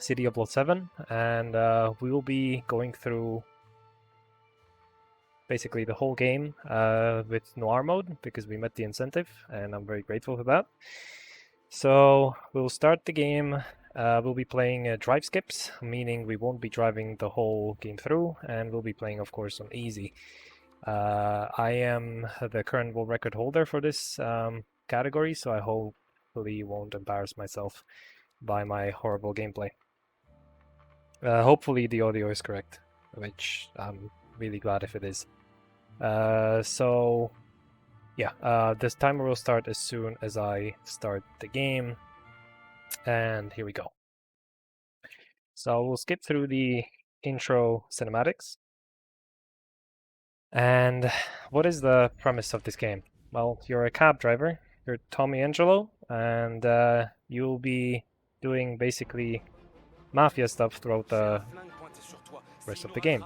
City of Blood 7, and we will be going through basically the whole game with Noir mode, because we met the incentive, and I'm very grateful for that. So we'll start the game. We'll be playing drive skips, meaning we won't be driving the whole game through, and we'll be playing, of course, on easy. I am the current world record holder for this category, so I hopefully won't embarrass myself by my horrible gameplay. Hopefully the audio is correct, which I'm really glad if it is. So yeah, this timer will start as soon as I start the game, and here we go. So we'll skip through the intro cinematics. And what is the premise of this game? Well, you're a cab driver, you're Tommy Angelo, and you'll be doing basically Mafia stuff throughout the rest of the game.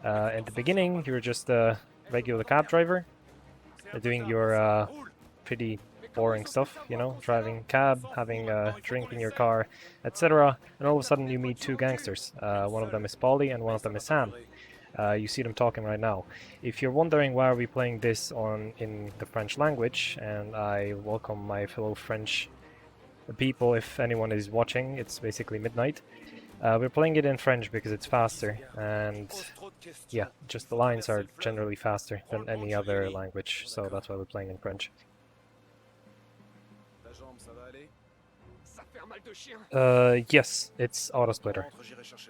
At the beginning, you're just a regular cab driver, doing your pretty boring stuff, you know, driving cab, having a drink in your car, etc. And all of a sudden you meet two gangsters. One of them is Polly and one of them is Sam. You see them talking right now. If you're wondering why are we playing this in the French language, and I welcome my fellow French people if anyone is watching, it's basically midnight. We're playing it in French because it's faster, and yeah, just the lines are generally faster than any other language, so that's why we're playing in French. Yes, it's auto-splitter,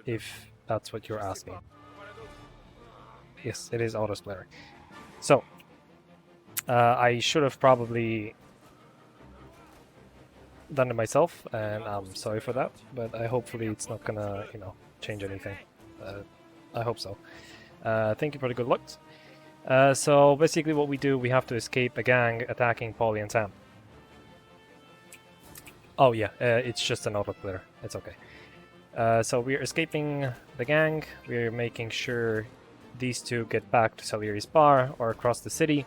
if that's what you're asking. Yes, it is auto-splitter. So, I should have probably done it myself, and I'm sorry for that, but hopefully it's not gonna, you know, change anything. I hope so. Thank you for the good luck. So basically what we do, we have to escape a gang attacking Polly and Sam. Oh yeah, it's just an auto-splitter. It's okay. So we're escaping the gang, we're making sure these two get back to Salieri's bar or across the city.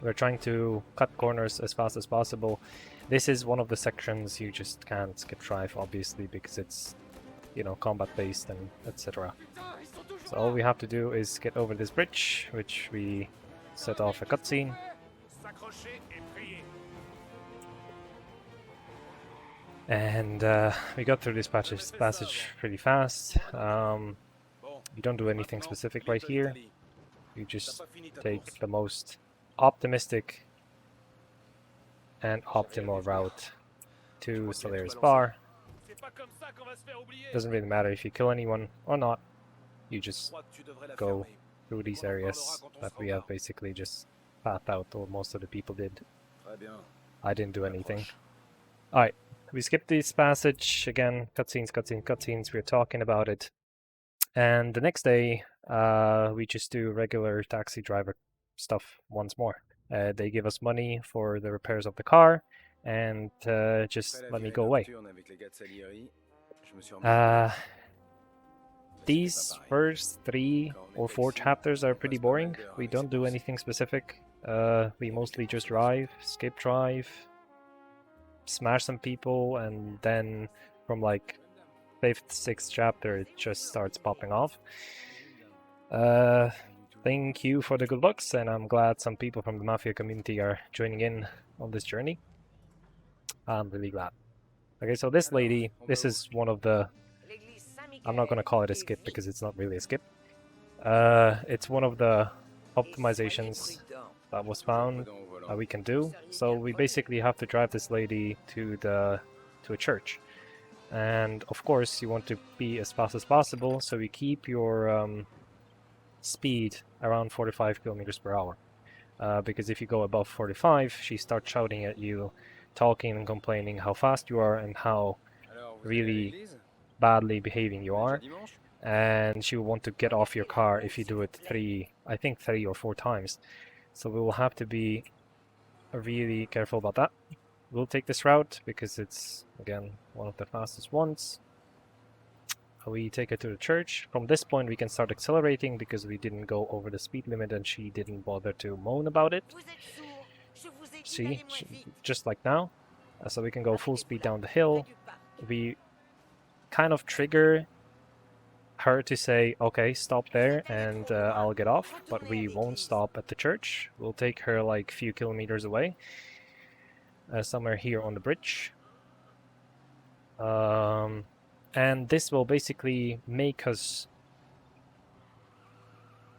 We're trying to cut corners as fast as possible. This is one of the sections you just can't skip drive, obviously, because it's, you know, combat based and etc. So all we have to do is get over this bridge, which we set off a cutscene. And we got through this passage pretty fast. You don't do anything specific right here. You just take the most optimistic and optimal route to Salieri's bar. Doesn't really matter if you kill anyone or not. You just go through these areas that we have basically just pathed out, or most of the people did. I didn't do anything. Alright, we skipped this passage again. Cutscenes, cutscenes, cutscenes. We're talking about it. And the next day, we just do regular taxi driver stuff once more. They give us money for the repairs of the car, and just let me go away. These first 3 or 4 chapters are pretty boring. We don't do anything specific. We mostly just drive, skip drive, smash some people, and then from like 5th, 6th chapter it just starts popping off. Thank you for the good looks, and I'm glad some people from the Mafia community are joining in on this journey. I'm really glad. Okay, so this lady, this is one of the... I'm not going to call it a skip because it's not really a skip. It's one of the optimizations that was found that we can do. So we basically have to drive this lady to a church. And of course you want to be as fast as possible, so you keep your speed around 45 kilometers per hour. Because if you go above 45, she starts shouting at you, talking and complaining how fast you are and how really badly behaving you are, and she will want to get off your car if you do it 3 or 4 times. So we will have to be really careful about that. We'll take this route because it's, again, one of the fastest ones. We take her to the church. From this point we can start accelerating because we didn't go over the speed limit and she didn't bother to moan about it. See, just like now. So we can go full speed down the hill. We kind of trigger her to say, okay, stop there and I'll get off, but we won't stop at the church. We'll take her like a few kilometers away, somewhere here on the bridge. And this will basically make us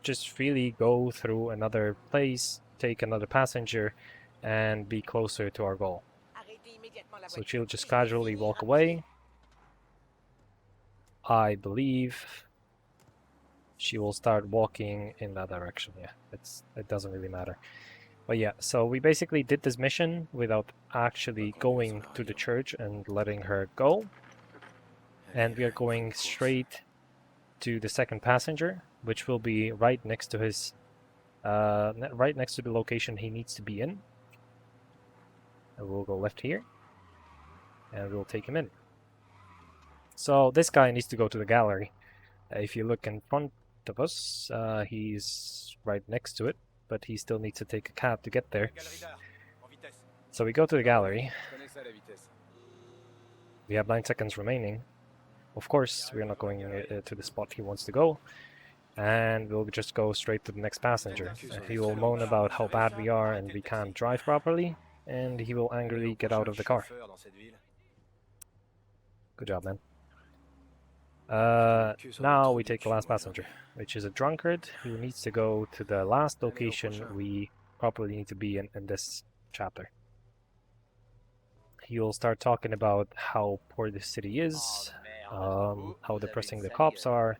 just really go through another place, take another passenger, and be closer to our goal. So she'll just casually walk away. I believe she will start walking in that direction. Yeah, it doesn't really matter. But yeah, so we basically did this mission without actually going to the church and letting her go. And we are going straight to the second passenger, which will be right next to his, right next to the location he needs to be in. And we'll go left here, and we'll take him in. So this guy needs to go to the gallery. If you look in front of us, he's right next to it, but he still needs to take a cab to get there. So we go to the gallery. We have 9 seconds remaining. Of course, we're not going to the spot he wants to go, and we'll just go straight to the next passenger. He will moan about how bad we are and we can't drive properly, and he will angrily get out of the car. Good job, man. Now we take the last passenger, which is a drunkard who needs to go to the last location we probably need to be in this chapter. He will start talking about how poor the city is, how depressing the cops are,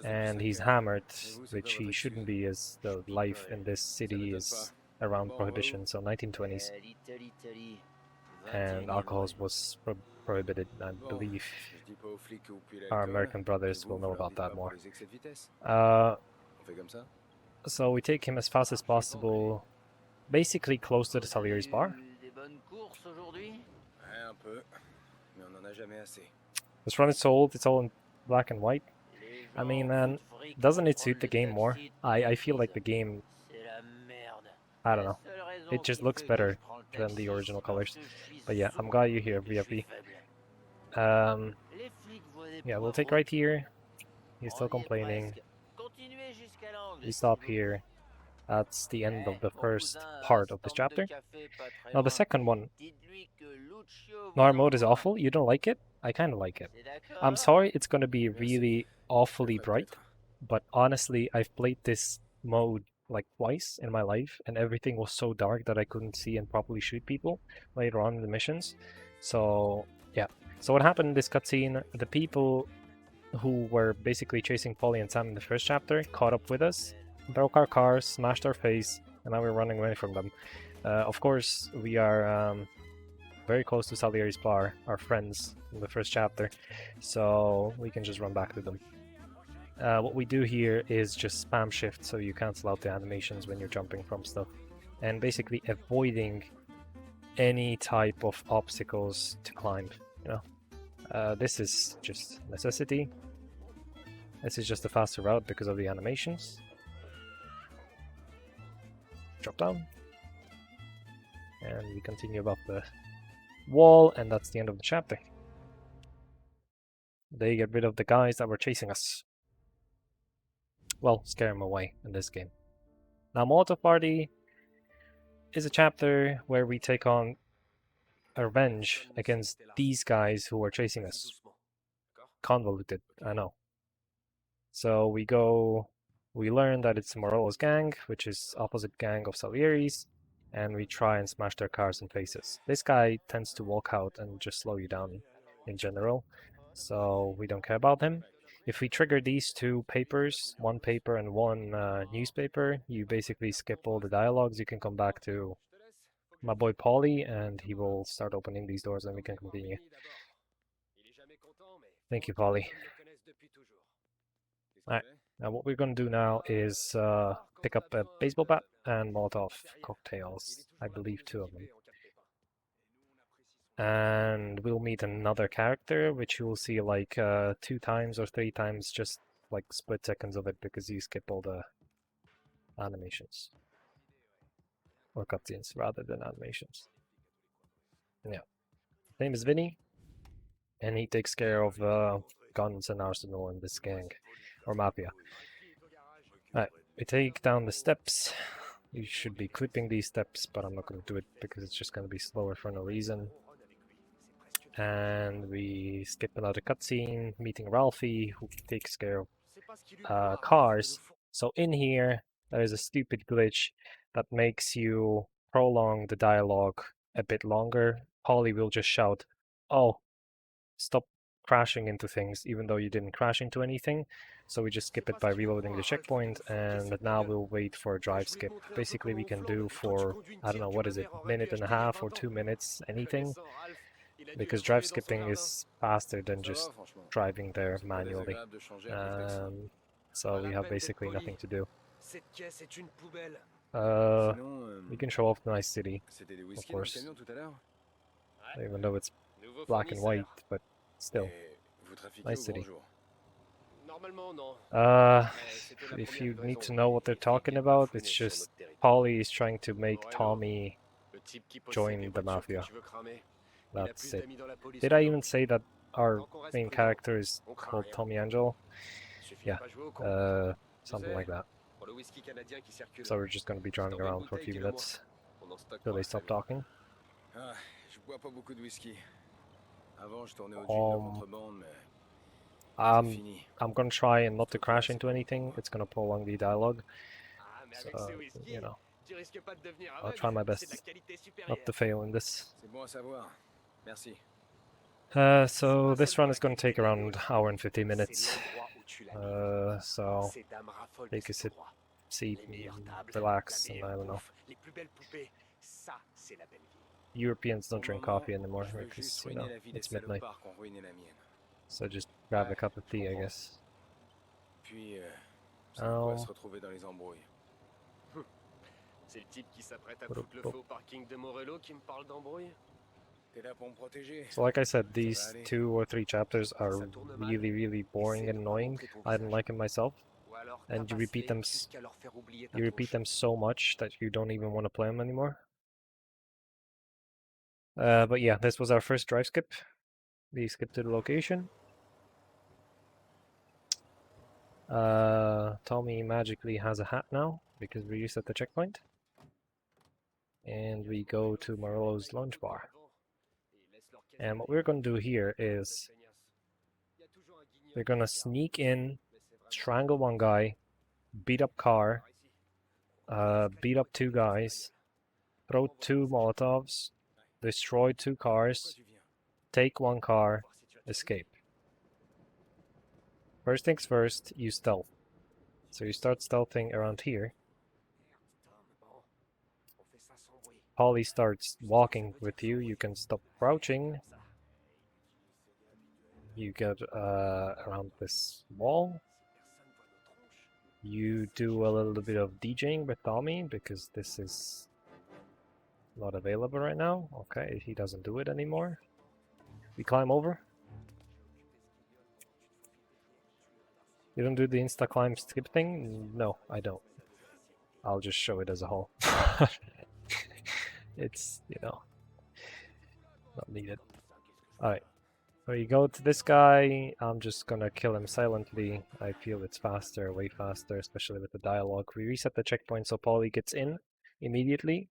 and he's hammered, which he shouldn't be, as the life in this city is around prohibition, so 1920s, and alcohol was prohibited. I believe our American brothers will know about that more. So we take him as fast as possible, basically close to the Salieri's bar. This run is old, it's all in black and white. I mean, man, doesn't it suit the game more? I feel like the game, I don't know, it just looks better than the original colors. But yeah, I'm glad you're here, VFB. Yeah, we'll take right here. He's still complaining. We stop here. That's the end of the first part of this chapter. Now the second one. Noir mode is awful. You don't like it? I kind of like it. I'm sorry it's going to be really awfully bright, but honestly, I've played this mode like twice in my life, and everything was so dark that I couldn't see and properly shoot people later on in the missions. So yeah. So what happened in this cutscene, the people who were basically chasing Polly and Sam in the first chapter caught up with us, broke our cars, smashed our face, and now we're running away from them. Of course, we are very close to Salieri's bar, our friends in the first chapter, so we can just run back to them. What we do here is just spam shift, so you cancel out the animations when you're jumping from stuff, and basically avoiding any type of obstacles to climb, you know. This is just necessity. This is just a faster route because of the animations. Drop down. And we continue above the wall, and that's the end of the chapter. They get rid of the guys that were chasing us. Well, scare them away in this game. Now, Molotov Party is a chapter where we take on a revenge against these guys who are chasing us. Convoluted, I know. So we learn that it's Morello's gang, which is opposite gang of Salieri's, and we try and smash their cars and faces. This guy tends to walk out and just slow you down in general, so we don't care about him. If we trigger these two papers, one paper and one newspaper, you basically skip all the dialogues. You can come back to my boy Polly, and he will start opening these doors, and we can continue. Thank you, Polly. Alright, now what we're going to do now is pick up a baseball bat and Molotov cocktails. I believe 2 of them. And we'll meet another character, which you will see like 2 times or 3 times, just like split seconds of it, because you skip all the animations. Or cutscenes, rather than animations. Yeah. His name is Vinny. and he takes care of guns and arsenal in this gang, or mafia. Alright, we take down the steps. You should be clipping these steps, but I'm not going to do it because it's just going to be slower for no reason. And we skip another cutscene, meeting Ralphie, who takes care of cars. So in here, there is a stupid glitch that makes you prolong the dialogue a bit longer. Polly will just shout, "Oh, stop crashing into things," even though you didn't crash into anything. So we just skip it by reloading the checkpoint, and now we'll wait for a drive skip. Basically, we can do for, I don't know, what is it, minute and a half or 2 minutes, anything, because drive skipping is faster than just driving there manually. So we have basically nothing to do. We can show off the nice city, of course, even though it's black and white, but still, nice city. If you need to know what they're talking about, it's just Polly is trying to make Tommy join the Mafia. That's it. Did I even say that our main character is called Tommy Angel? Yeah, something like that. So we're just gonna be driving around for a few minutes till they stop talking. I'm gonna try and not to crash into anything. It's gonna prolong the dialogue. So, you know, I'll try my best not to fail in this. So this run is gonna take around an hour and 50 minutes. So take a seat, relax, and I don't know. Europeans don't drink coffee anymore because, you know, it's midnight. So just grab a cup of tea, I guess. So like I said, these 2 or 3 chapters are really, really boring and annoying. I don't like them myself. And you repeat them so much that you don't even want to play them anymore. But yeah, this was our first drive skip. We skipped to the location. Tommy magically has a hat now because we reset the checkpoint. And we go to Marolo's lunch bar. And what we're going to do here is we're going to sneak in, strangle one guy, beat up car, beat up 2 guys, throw 2 Molotovs, destroy 2 cars, take 1 car, escape. First things first, you stealth. So you start stealthing around here. Polly starts walking with you. You can stop crouching. You get around this wall. You do a little bit of DJing with Tommy because this is not available right now. Okay, he doesn't do it anymore. We climb over. You don't do the insta climb skip thing? No, I don't. I'll just show it as a whole. It's, you know, not needed. Alright. So you go to this guy. I'm just gonna kill him silently. I feel it's faster, way faster, especially with the dialogue. We reset the checkpoint so Polly gets in immediately.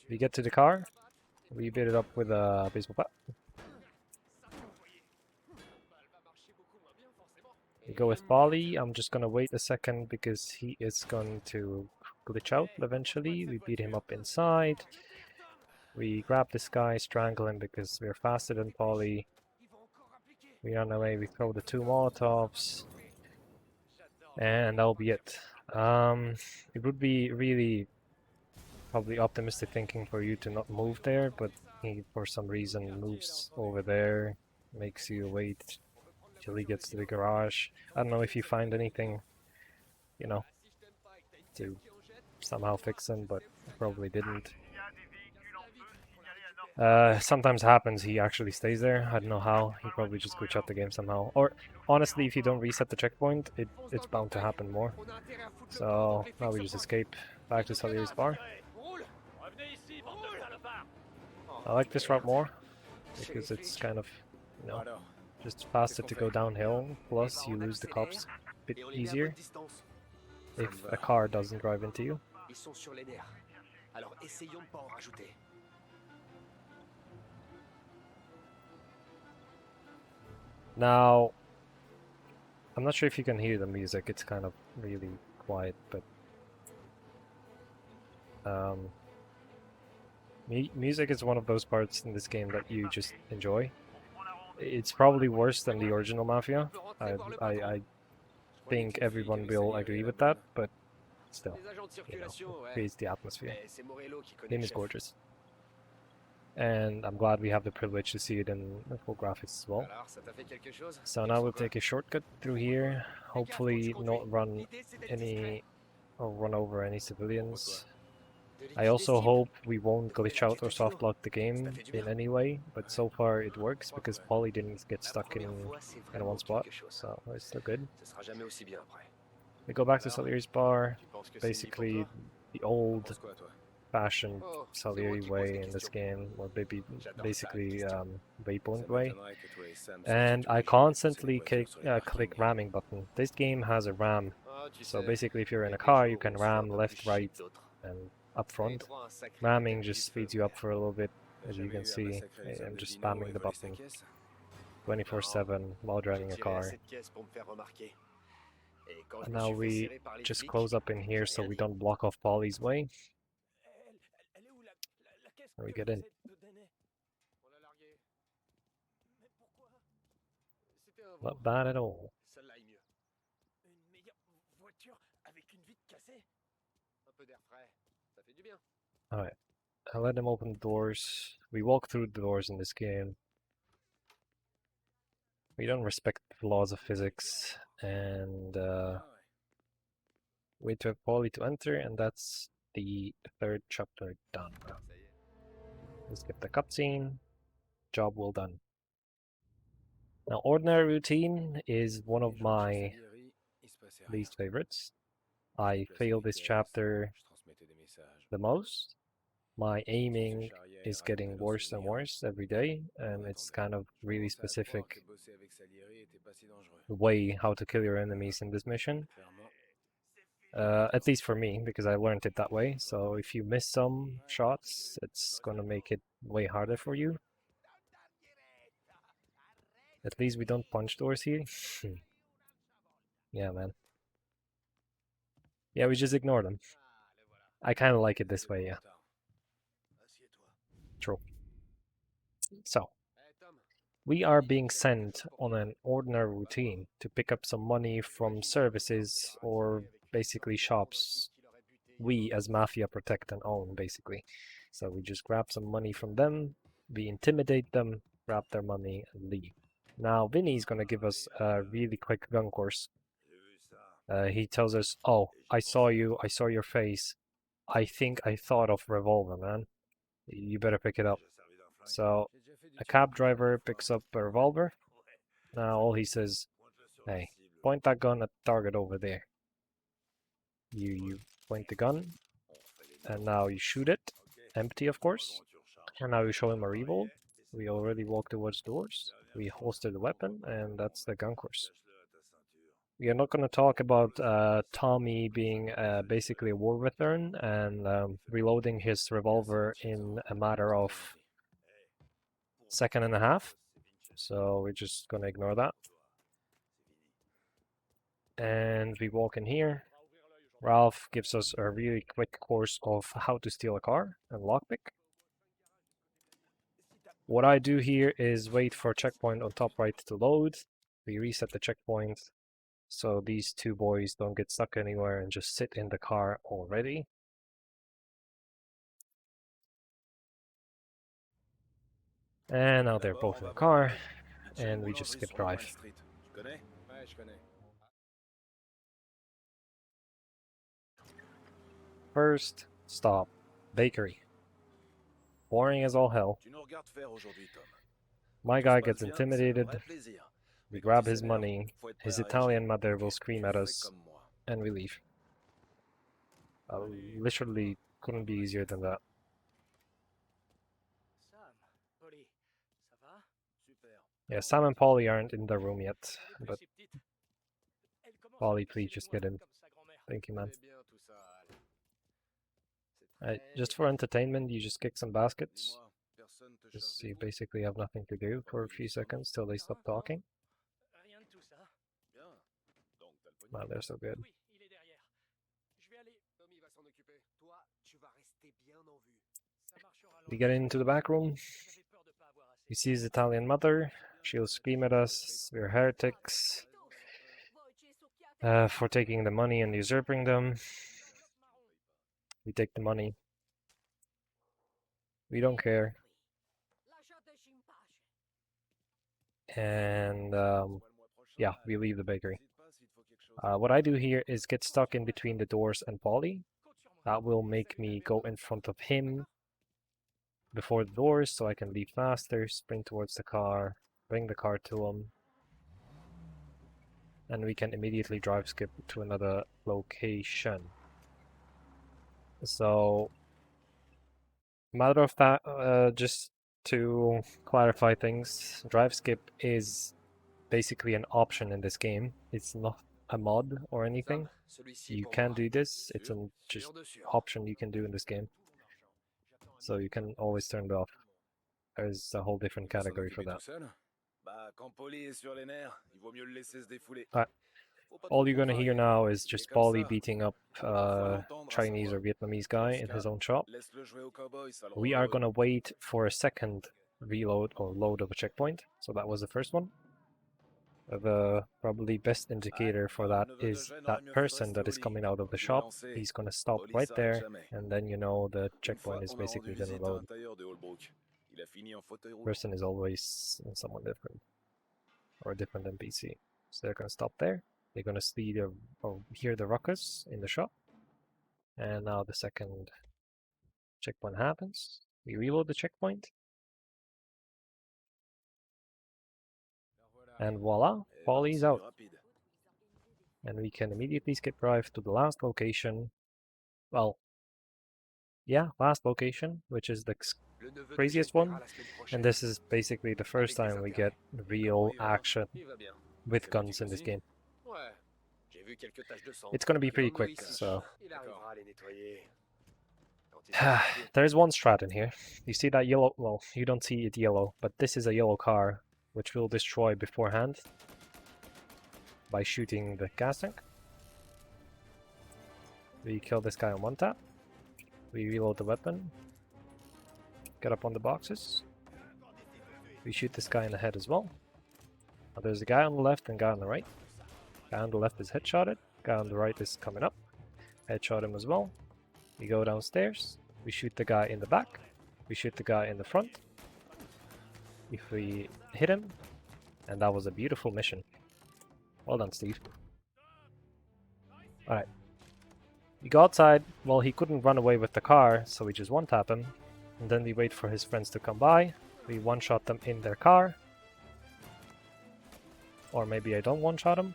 We get to the car. We beat it up with a baseball bat. We go with Polly. I'm just gonna wait a second because he is going to glitch out eventually. We beat him up inside. We grab this guy, strangle him because we're faster than Polly. We run away, we throw the 2 Molotovs. And that'll be it. It would be really probably optimistic thinking for you to not move there, but he for some reason moves over there, makes you wait till he gets to the garage. I don't know if you find anything, you know, to somehow fix him, but probably didn't. Sometimes happens he actually stays there. I don't know how. He probably just glitch out the game somehow. Or honestly, if you don't reset the checkpoint, it's bound to happen more. So now we just escape back to Salieri's bar. I like this route more because it's kind of, you know, just faster to go downhill. Plus, you lose the cops a bit easier if a car doesn't drive into you. Now, I'm not sure if you can hear the music. It's kind of really quiet, but music is one of those parts in this game that you just enjoy. It's probably worse than the original Mafia. I think everyone will agree with that, but still, you know, it creates the atmosphere. Game is gorgeous. And I'm glad we have the privilege to see it in full graphics as well. So now we'll take a shortcut through here, hopefully not run any or run over any civilians. I also hope we won't glitch out or soft lock the game in any way, but so far it works because Polly didn't get stuck in one spot, so it's still good. We go back to Salieri's bar, basically the old fashioned Salieri way in this game, or basically waypoint way. And I constantly click ramming button. This game has a ram, so basically if you're in a car you can ram left, right, and up front. Ramming just speeds you up for a little bit, as you can see. I'm just spamming the button 24/7 while driving a car. And now we just close up in here so we don't block off Polly's way. And we get in. Not bad at all. Alright, I let them open the doors. We walk through the doors in this game. We don't respect the laws of physics, and wait for Polly to enter, and that's the third chapter done. Let's skip the cutscene. Job well done. Now, ordinary routine is one of my least favorites. I fail this chapter the most. My aiming is getting worse and worse every day, and it's kind of really specific way how to kill your enemies in this mission. At least for me, because I learned it that way. So if you miss some shots, it's gonna make it way harder for you. At least we don't punch doors here. Yeah, man. Yeah, we just ignore them. I kind of like it this way, yeah. True. So, we are being sent on an ordinary routine to pick up some money from services or basically shops we as Mafia protect and own, basically. So we just grab some money from them, we intimidate them, grab their money, and leave. Now, Vinny's gonna give us a really quick gun course. He tells us, oh, I saw you, I saw your face. I think I thought of revolver, man. You better pick it up. So, a cab driver picks up a revolver. Now all he says, hey, point that gun at the target over there. You point the gun, and now you shoot it. Empty, of course. And now you show him a revolve. We already walk towards doors. We holster the weapon, and that's the gun course. We are not going to talk about Tommy being basically a war veteran and reloading his revolver in a matter of second and a half. So we're just going to ignore that. And we walk in here. Ralph gives us a really quick course of how to steal a car and lockpick. What I do here is wait for checkpoint on top right to load. We reset the checkpoint so these two boys don't get stuck anywhere and just sit in the car already. And now they're both in the car, and we just skip drive. First stop, bakery. boring as all hell. My guy gets intimidated, we grab his money, his Italian mother will scream at us, and we leave. Literally couldn't be easier than that. Yeah, Sam and Polly aren't in the room yet, but Polly, please just get in. Thank you, man. Just for entertainment, you just kick some baskets. Just, you basically have nothing to do for a few seconds till they stop talking. Man, they're so good. We get into the back room. He sees his Italian mother. She'll scream at us. We're heretics for taking the money and usurping them. We take the money. We don't care. And yeah, we leave the bakery. What I do here is get stuck in between the doors and Polly. That will make me go in front of him before the doors so I can leave faster, sprint towards the car, bring the car to him, and we can immediately drive skip to another location. So, matter of fact, just to clarify things, drive skip is basically an option in this game. It's not a mod or anything. You can do this. It's a just option you can do in this game. So you can always turn it off. There's a whole different category for that. All you're gonna hear now is just Polly beating up Chinese or Vietnamese guy in his own shop. We are gonna wait for a second reload or load of a checkpoint. So that was the first one. The probably best indicator for that is that person that is coming out of the shop. He's gonna stop right there, and then you know the checkpoint is basically gonna load. Person is always someone different, or a different NPC. So they're gonna stop there. They're gonna see or hear the ruckus in the shop, and now the second checkpoint happens. We reload the checkpoint. And voila, Polly's out. And we can immediately skip drive to the last location. Well, yeah, last location, which is the craziest one. And this is basically the first time we get real action with guns in this game. It's gonna be pretty quick, so... There's one strat in here. You see that yellow... Well, you don't see it yellow, but this is a yellow car which we'll destroy beforehand by shooting the gas tank. We kill this guy on one tap. We reload the weapon. Get up on the boxes. We shoot this guy in the head as well. Now there's a guy on the left and a guy on the right. Guy on the left is headshotted. Guy on the right is coming up. Headshot him as well. We go downstairs. We shoot the guy in the back. We shoot the guy in the front. If we hit him, and that was a beautiful mission. Well done, Steve. Alright. We go outside. Well, he couldn't run away with the car, so we just one-tap him. And then we wait for his friends to come by. We one-shot them in their car. Or maybe I don't one-shot them.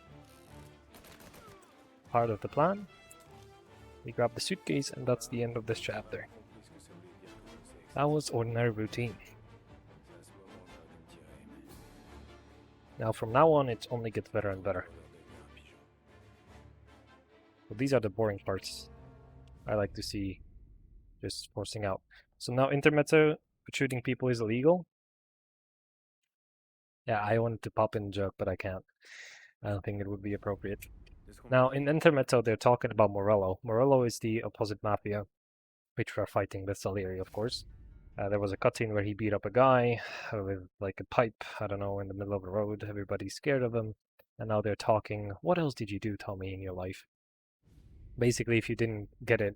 Part of the plan. We grab the suitcase, and that's the end of this chapter. That was ordinary routine. Now from now on it only gets better and better. But these are the boring parts. I like to see just forcing out. So now Intermezzo, shooting people is illegal. Yeah, I wanted to pop in a joke, but I can't. I don't think it would be appropriate. Now in Intermezzo they're talking about Morello. Morello is the opposite Mafia, which we're fighting with Salieri, of course. There was a cutscene where he beat up a guy with like a pipe, I don't know, in the middle of the road. Everybody's scared of him. And now they're talking, what else did you do, Tommy, in your life? Basically, if you didn't get it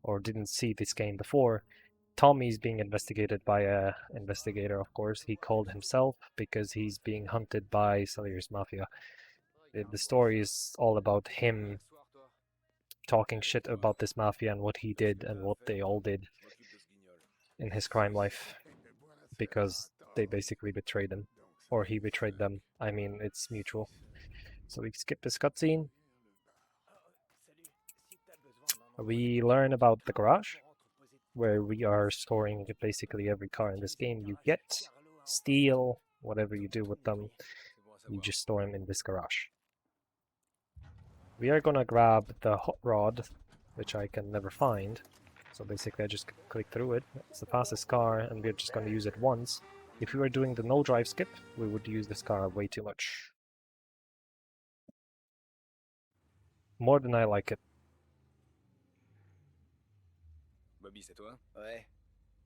or didn't see this game before, Tommy's being investigated by a investigator, of course. He called himself because he's being hunted by Salieri's Mafia. The story is all about him talking shit about this Mafia and what he did and what they all did. in his crime life because they basically betrayed him, or he betrayed them. I mean, it's mutual. So we skip this cutscene. We learn about the garage, where we are storing basically every car in this game you get, steal, whatever you do with them, you just store them in this garage. We are gonna grab the hot rod, which I can never find. So basically I just click through it. It's the fastest car and we're just gonna use it once. If we were doing the no drive skip, we would use this car way too much. More than I like it. Bobby, c'est toi? Ouais.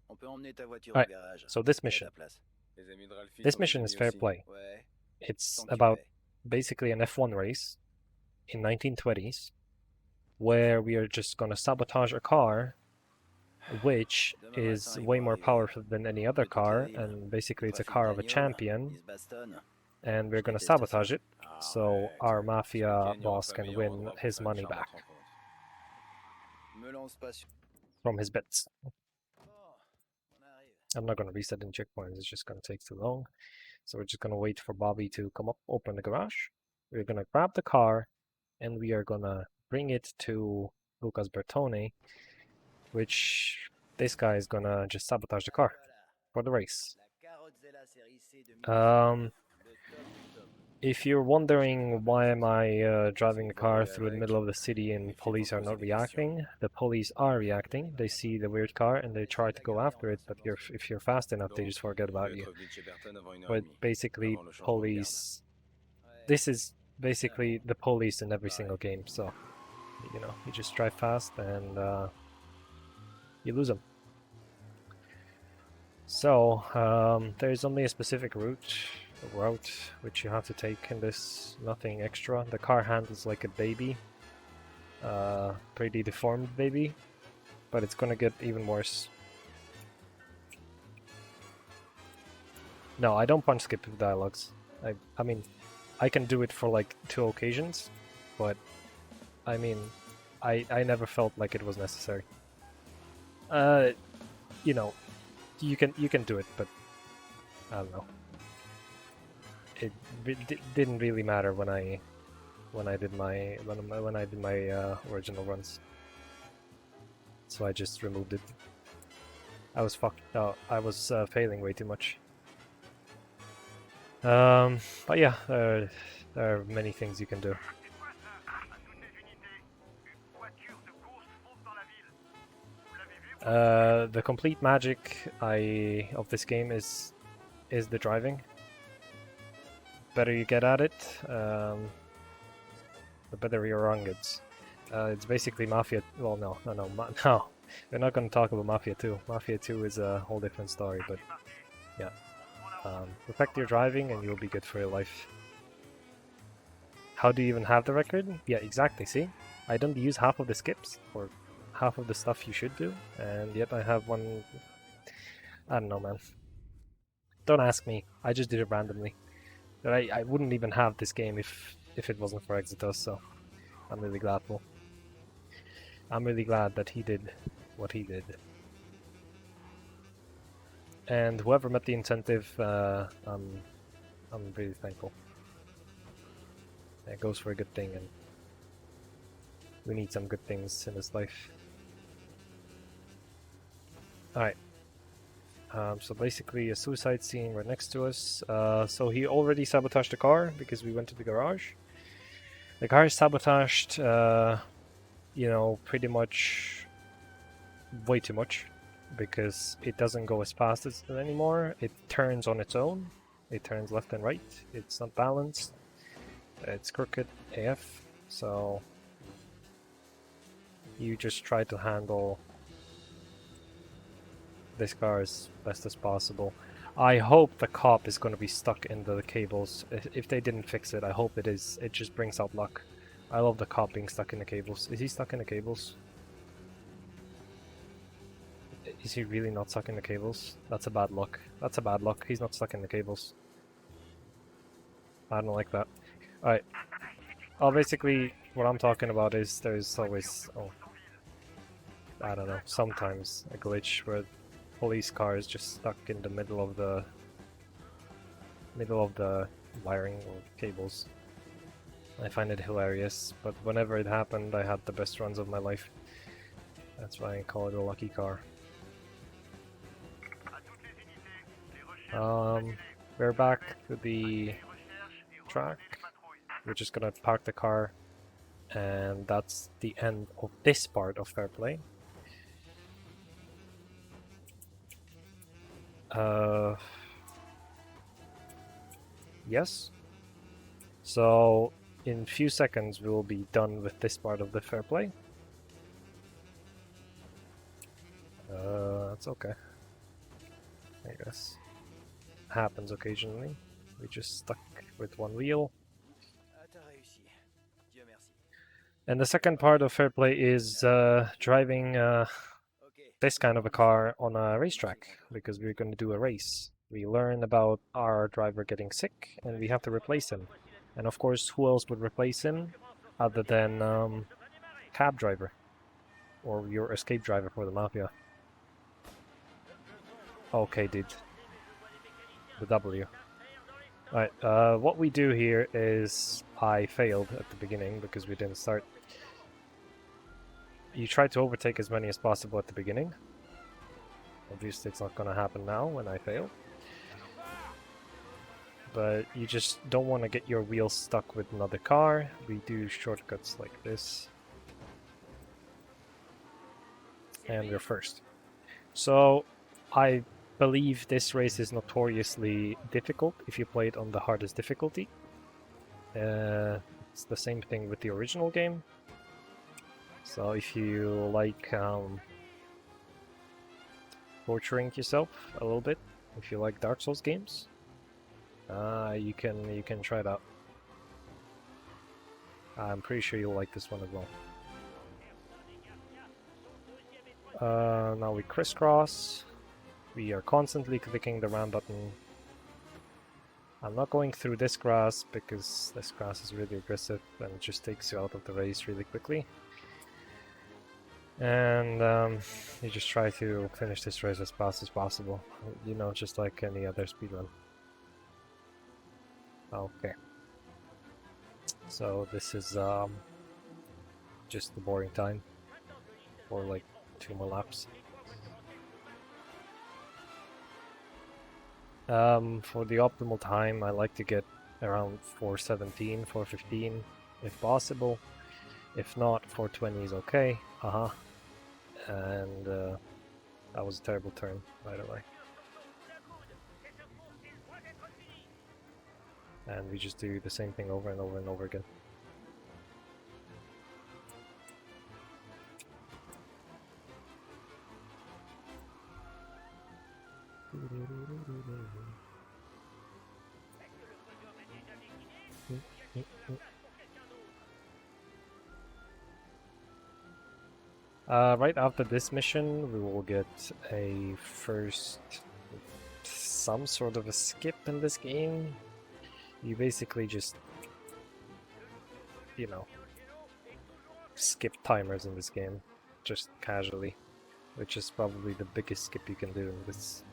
On peut emmener ta voiture Alright, au garage. so this mission. This mission is fair play. Ouais. It's about basically an F1 race in 1920s where we are just gonna sabotage a car which is way more powerful than any other car, and basically it's a car of a champion, and we're gonna sabotage it so our mafia boss can win his money back from his bets. I'm not gonna reset in checkpoints, it's just gonna take too long. So we're just gonna wait for Bobby to come up, open the garage. We're gonna grab the car and we are gonna bring it to Lucas Bertone, which this guy is gonna just sabotage the car for the race. If you're wondering why am I driving the car through the middle of the city and police are not reacting, the police are reacting. They see the weird car and they try to go after it, but if you're fast enough, they just forget about you. But basically, police... This is basically the police in every single game, so... You know, you just drive fast and you lose them. So, there's only a specific route which you have to take in this, nothing extra. The car handles like a baby, pretty deformed baby, but it's gonna get even worse. No, I don't punch skip with dialogues. I mean, I can do it for like 2 occasions, but I mean, I never felt like it was necessary. You know, you can do it, but I don't know. It didn't really matter when I did my original runs. So I just removed it. I was I was failing way too much. But yeah, there are many things you can do. The complete magic of this game is the driving. Better you get at it, the better your run gets. It's basically Mafia. Well, no. We're not going to talk about Mafia 2. Mafia 2 is a whole different story, but yeah. Perfect your driving and you'll be good for your life. How do you even have the record? Yeah, exactly, see? I don't use half of the skips, or half of the stuff you should do, and yet I have one... I don't know, man. Don't ask me, I just did it randomly. But I wouldn't even have this game if it wasn't for Exitus, so I'm really glad for. I'm really glad that he did what he did. And whoever met the incentive, I'm really thankful. It goes for a good thing, and we need some good things in this life. Alright. So basically a suicide scene right next to us. So he already sabotaged the car because we went to the garage. The car is sabotaged, you know, pretty much way too much, because it doesn't go as fast as it anymore. It turns on its own. It turns left and right. It's not balanced. It's crooked AF. So you just try to handle this car as best as possible. I hope the cop is going to be stuck in the cables. If they didn't fix it, I hope it is. It just brings out luck. I love the cop being stuck in the cables. Is he stuck in the cables? Is he really not stuck in the cables? That's a bad luck. That's a bad luck. He's not stuck in the cables. I don't like that. Alright. Oh, basically, what I'm talking about is there's always, I don't know, sometimes a glitch where police car is just stuck in the middle of the wiring or cables. I find it hilarious, but whenever it happened, I had the best runs of my life. That's why I call it a lucky car. We're back to the track. We're just gonna park the car, and that's the end of this part of Fair Play. Yes. So in few seconds we will be done with this part of the Fair Play. That's okay. I guess. Happens occasionally. We just stuck with one wheel. And the second part of Fair Play is driving this kind of a car on a racetrack, because we're going to do a race. We learn about our driver getting sick, and we have to replace him. And of course, who else would replace him other than cab driver, or your escape driver for the Mafia. Okay, dude. The W. Alright, what we do here is I failed at the beginning because we didn't start. You try to overtake as many as possible at the beginning. Obviously it's not gonna happen now when I fail. But you just don't want to get your wheels stuck with another car. We do shortcuts like this. And we're first. So I believe this race is notoriously difficult if you play it on the hardest difficulty. It's the same thing with the original game. So if you like torturing yourself a little bit, if you like Dark Souls games, you can try it out. I'm pretty sure you'll like this one as well. Now we crisscross. We are constantly clicking the RAM button. I'm not going through this grass because this grass is really aggressive and it just takes you out of the race really quickly. And you just try to finish this race as fast as possible. You know, just like any other speedrun. Okay. So this is just the boring time for like 2 more laps. For the optimal time, I like to get around 4:17, 4:15 if possible. If not, 4:20 is okay. And that was a terrible turn, by the way. And we just do the same thing over and over and over again. Right after this mission, we will get a some sort of a skip in this game. You basically just, you know, skip timers in this game, just casually, which is probably the biggest skip you can do in this.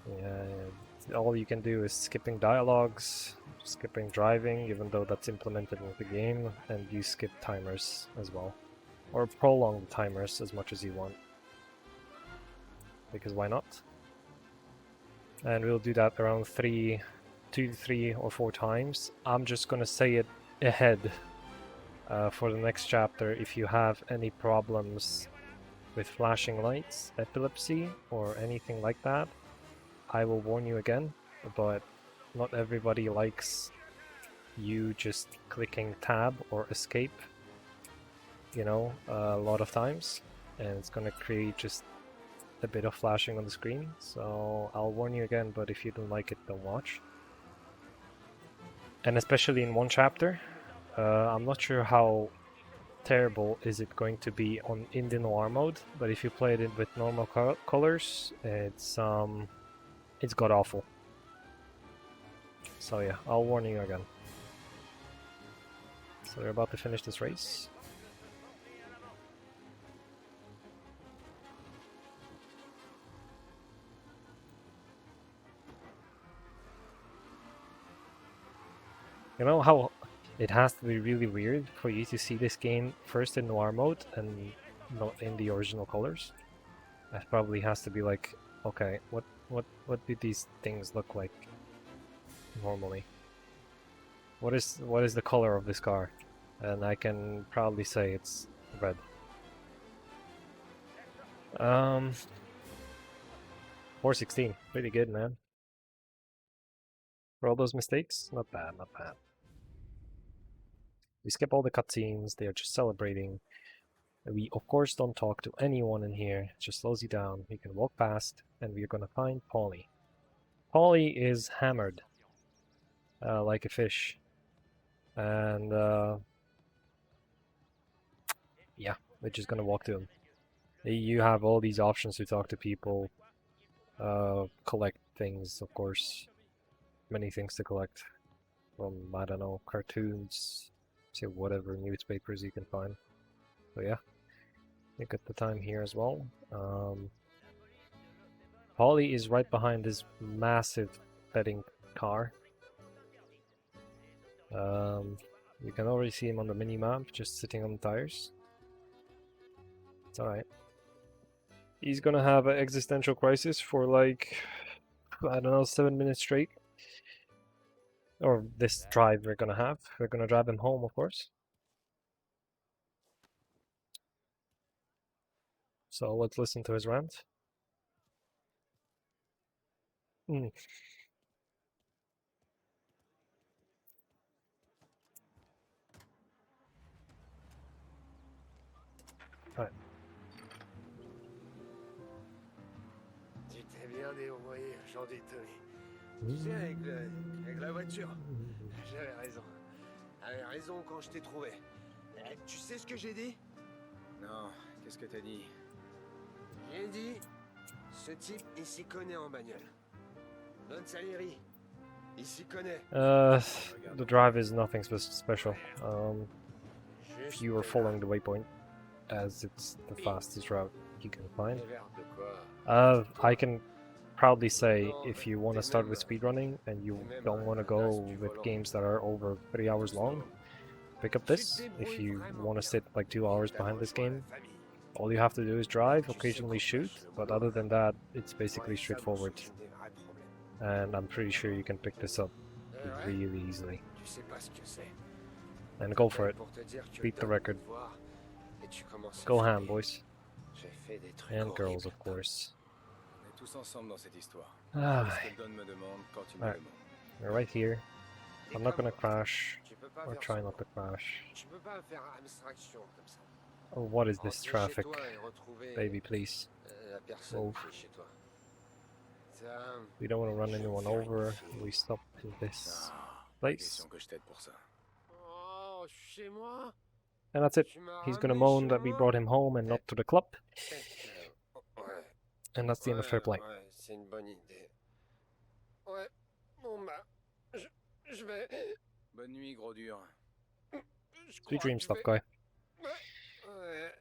Yeah, all you can do is skipping dialogues, skipping driving, even though that's implemented in the game, and you skip timers as well. Or prolong the timers as much as you want. Because why not? And we'll do that around 2, 3 or 4 times. I'm just gonna say it ahead for the next chapter. If you have any problems with flashing lights, epilepsy, or anything like that, I will warn you again, but not everybody likes you just clicking tab or escape, you know, a lot of times, and it's gonna create just a bit of flashing on the screen. So I'll warn you again, but if you don't like it, don't watch. And especially in one chapter, I'm not sure how terrible is it going to be in the noir mode, but if you play it with normal colors, it's god awful. So yeah, I'll warn you again. So we're about to finish this race. You know how it has to be really weird for you to see this game first in noir mode and not in the original colors? That probably has to be like, okay, what do these things look like normally? What is the color of this car? And I can probably say it's red. 416, pretty good, man. For all those mistakes, not bad, not bad. We skip all the cutscenes, they are just celebrating. We of course don't talk to anyone in here, it just slows you down. You can walk past, and we're gonna find Polly. Polly is hammered, like a fish. And yeah, we're just gonna walk to him. You have all these options to talk to people, collect things, of course. Many things to collect. From, I don't know, cartoons to whatever newspapers you can find. So yeah, you got the time here as well. Polly is right behind this massive betting car. You can already see him on the mini-map, just sitting on the tires. It's alright. He's gonna have an existential crisis for like, I don't know, 7 minutes straight. Or this drive we're gonna have. We're gonna drive him home, of course. So let's listen to his rant. Mm. Right. Tu t'es bien débrouillé aujourd'hui, Tommy. Tu sais, avec la voiture, j'avais raison. J'avais raison quand je t'ai trouvé. Tu sais ce que j'ai dit? Non, qu'est-ce que t'as dit? J'ai dit, ce type, il s'y connaît en bagnole. Don Salieri, il s'y connaît. The drive is nothing special. If you were following the waypoint, as it's the fastest route you can find. I can proudly say if you want to start with speedrunning and you don't want to go with games that are over 3 hours long, pick up this. If you want to sit like 2 hours behind this game, all you have to do is drive, occasionally shoot, but other than that, it's basically straightforward. And I'm pretty sure you can pick this up really easily. And go for it. Beat the record. Go ham, boys. And girls, of course. On est tous ensemble dans cette histoire. Ah, Fais ce que Don me demande quand tu me Alright. demandes. we're right here. I'm not gonna crash, or try not to crash. Tu peux pas faire abstraction comme ça. Oh, what is this Rentrer chez traffic? toi et retrouver, Baby, please. La personne Move. qui est chez toi. Ça, We don't want to run je vais anyone faire une over. fille. We stop in this Pas place. question que je t'aide pour ça. Oh, chez moi? And that's it. Tu m'as He's gonna ramené moan chez that we moi? brought him home and not to the club. Ouais. And that's the end of fair play. Ouais, c'est une bonne idée. Ouais, bon bah, je vais... Bonne nuit, gros dur. je Sweet crois dreams, que je tough vais- guy. Ouais.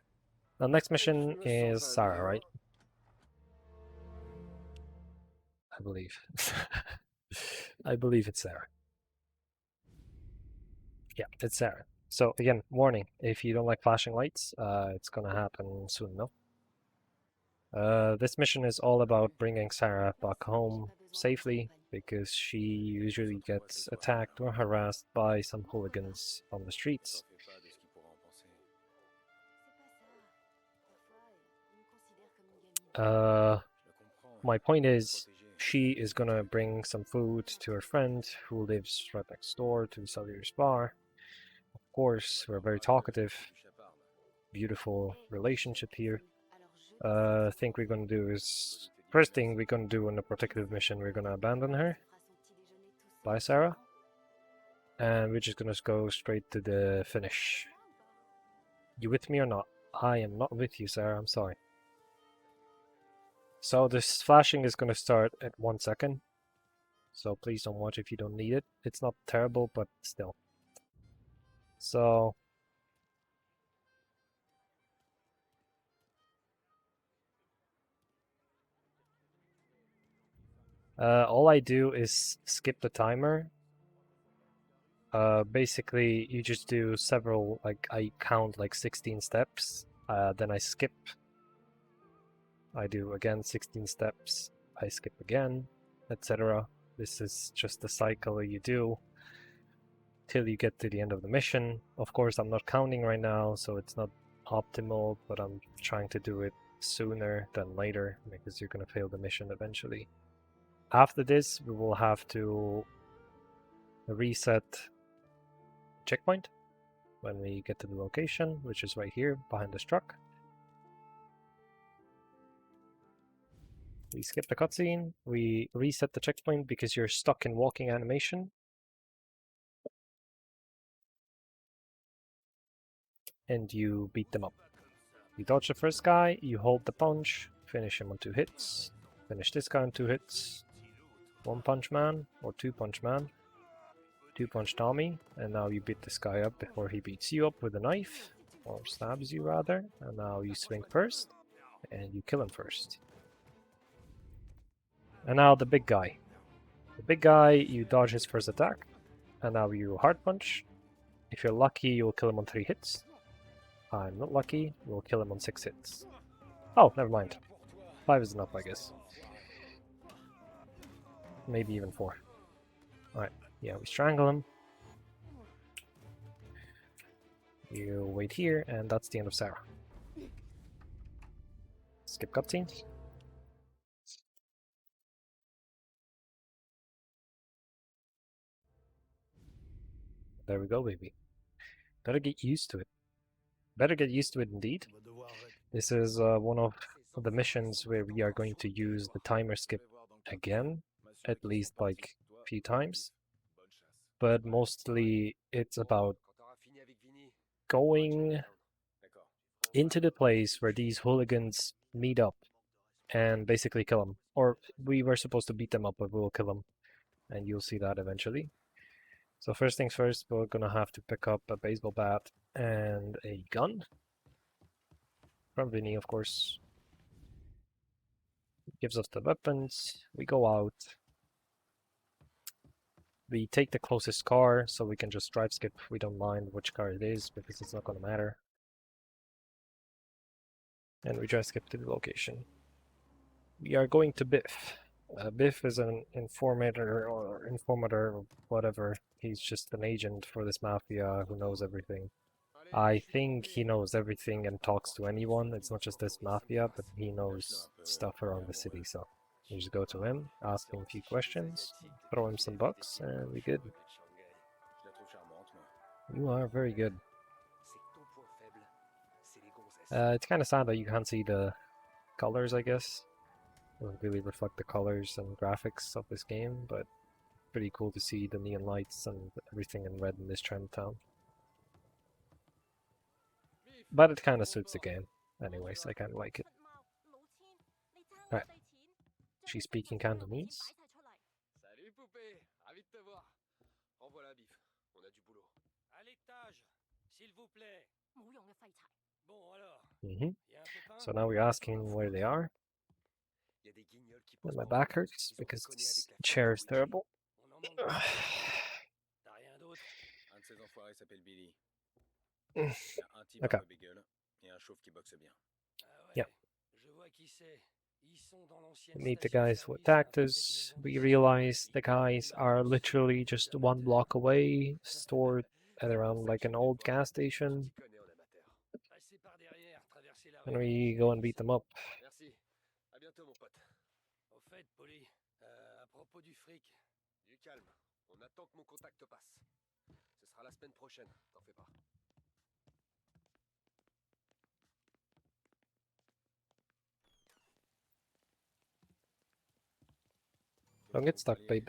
The next Je mission me sens is pas Sarah, bien. right? I believe. I believe it's Sarah. Yeah, it's Sarah. So again, warning, if you don't like flashing lights, it's gonna happen soon, no? This mission is all about bringing Sarah back home safely, because she usually gets attacked or harassed by some hooligans on the streets. T'en fais pas de ce qu'il pourra en penser. Uh, Je le comprends. my point is, Protégé. she is gonna bring some food to her friend who lives right next door to the Cellular's bar. Of course, we're very talkative, Du chaparde. beautiful relationship here. Think we're gonna do is, first thing we're gonna do in a protective mission, we're gonna abandon her. Bye, Sarah. And we're just gonna go straight to the finish. You with me or not? I am not with you, Sarah, I'm sorry. So this flashing is gonna start at 1 second. So please don't watch if you don't need it. It's not terrible, but still. So all I do is skip the timer Basically, you just do several, like, I count like 16 steps, then I skip. I do again 16 steps, I skip again, etc. This is just the cycle you do till you get to the end of the mission. Of course, I'm not counting right now, so it's not optimal, but I'm trying to do it sooner than later because you're gonna fail the mission eventually. After this, we will have to reset checkpoint when we get to the location, which is right here behind this truck. We skip the cutscene, we reset the checkpoint because you're stuck in walking animation. And you beat them up. You dodge the first guy, you hold the punch, finish him on 2 hits, finish this guy on 2 hits, 1 punch man or 2 punch man, 2 punch Tommy, and now you beat this guy up before he beats you up with a knife, or stabs you rather, and now you swing first, and you kill him first. And now the big guy. The big guy, you dodge his first attack, and now you hard punch. If you're lucky, you'll kill him on 3 hits. I'm not lucky, we'll kill him on 6 hits. Oh, never mind. 5 is enough, I guess. Maybe even 4. Alright, yeah, we strangle him. You wait here, and that's the end of Sarah. Skip cutscenes. There we go, baby. Better get used to it. Better get used to it indeed. This is one of the missions where we are going to use the timer skip again, at least like a few times. But mostly it's about going into the place where these hooligans meet up and basically kill them. Or we were supposed to beat them up, but we'll kill them. And you'll see that eventually. So first things first, we're gonna have to pick up a baseball bat and a gun. From Vinny, of course. Gives us the weapons. We go out. We take the closest car, so we can just drive skip. We don't mind which car it is, because it's not gonna matter. And we drive skip to the location. We are going to Biff. Biff is an informator or whatever. He's just an agent for this mafia who knows everything. I think he knows everything and talks to anyone. It's not just this mafia, but he knows stuff around the city, so you just go to him, ask him a few questions, throw him some bucks, and we good. You are very good. It's kind of sad that you can't see the colors, I guess. Doesn't really reflect the colors and graphics of this game, but pretty cool to see the neon lights and everything in red in this Chinatown. But it kind of suits the game. Anyways, I kind of like it. Alright. She's speaking Cantonese. Salut poupée, ravi de te voir. En voilà Biff, on a du boulot. À l'étage, s'il vous plaît. Bon alors, So now we're asking where they are. And my back hurts because this chair is terrible. Un de ces enfoirés s'appelle Billy. Il y a un type Okay. un peu bégueule et un chauve qui boxe bien. Yeah. Je vois qui c'est. Ils sont dans l'ancienne We meet the station guys who service attacked à côté us. de la We maison realize the guys are literally just 1 block away, stored at around like an old gas station, Tu connais en amateur. Passez par derrière, traversez la and rue. we go and beat them up. Merci. À bientôt mon pote. Au fait, Polly, à propos du fric. Du calme. On attend que mon contact passe. Ce sera la semaine prochaine, t'en fais pas. Don't get stuck, babe.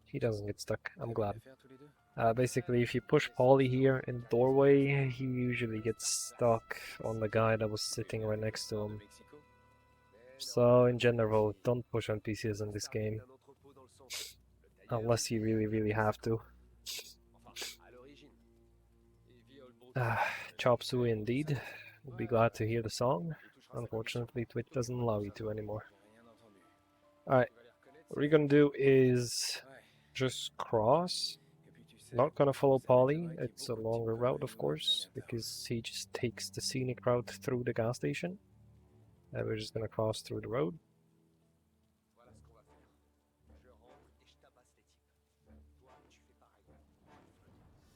He doesn't get stuck. I'm glad. Faire tous les deux? Basically, if you push Polly here in the doorway, he usually gets stuck on the guy that was sitting right next to him. Mexico? So, in general, don't push NPCs in this game. Unless you really have to. Chop Suey indeed. We'll be glad to hear the song. Unfortunately, Twitch doesn't allow you to anymore. Rien entendu. Alright, what we're gonna do is Ouais. just cross. Et puis tu sais, not gonna follow Polly. It's a longer route, of course, because he just takes the scenic route through the gas station. And we're just gonna cross through the road.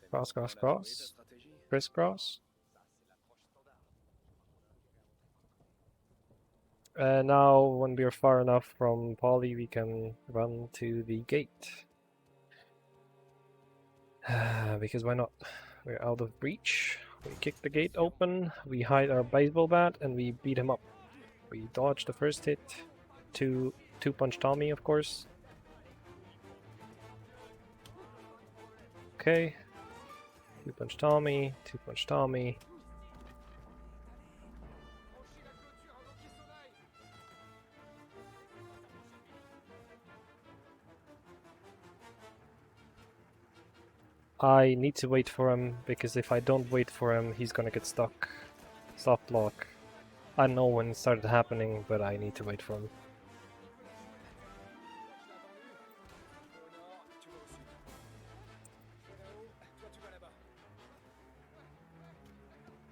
Cross, cross, cross. Crisscross. And now, when we are far enough from Polly, we can run to the gate. Because why not? We're out of reach. We kick the gate open, we hide our baseball bat, and we beat him up. We dodge the first hit. Two-punch Tommy, of course. Okay. Two-punch Tommy, two-punch Tommy. I need to wait for him, because if I don't wait for him, he's gonna get stuck. Soft lock. I don't know when it started happening, but I need to wait for him.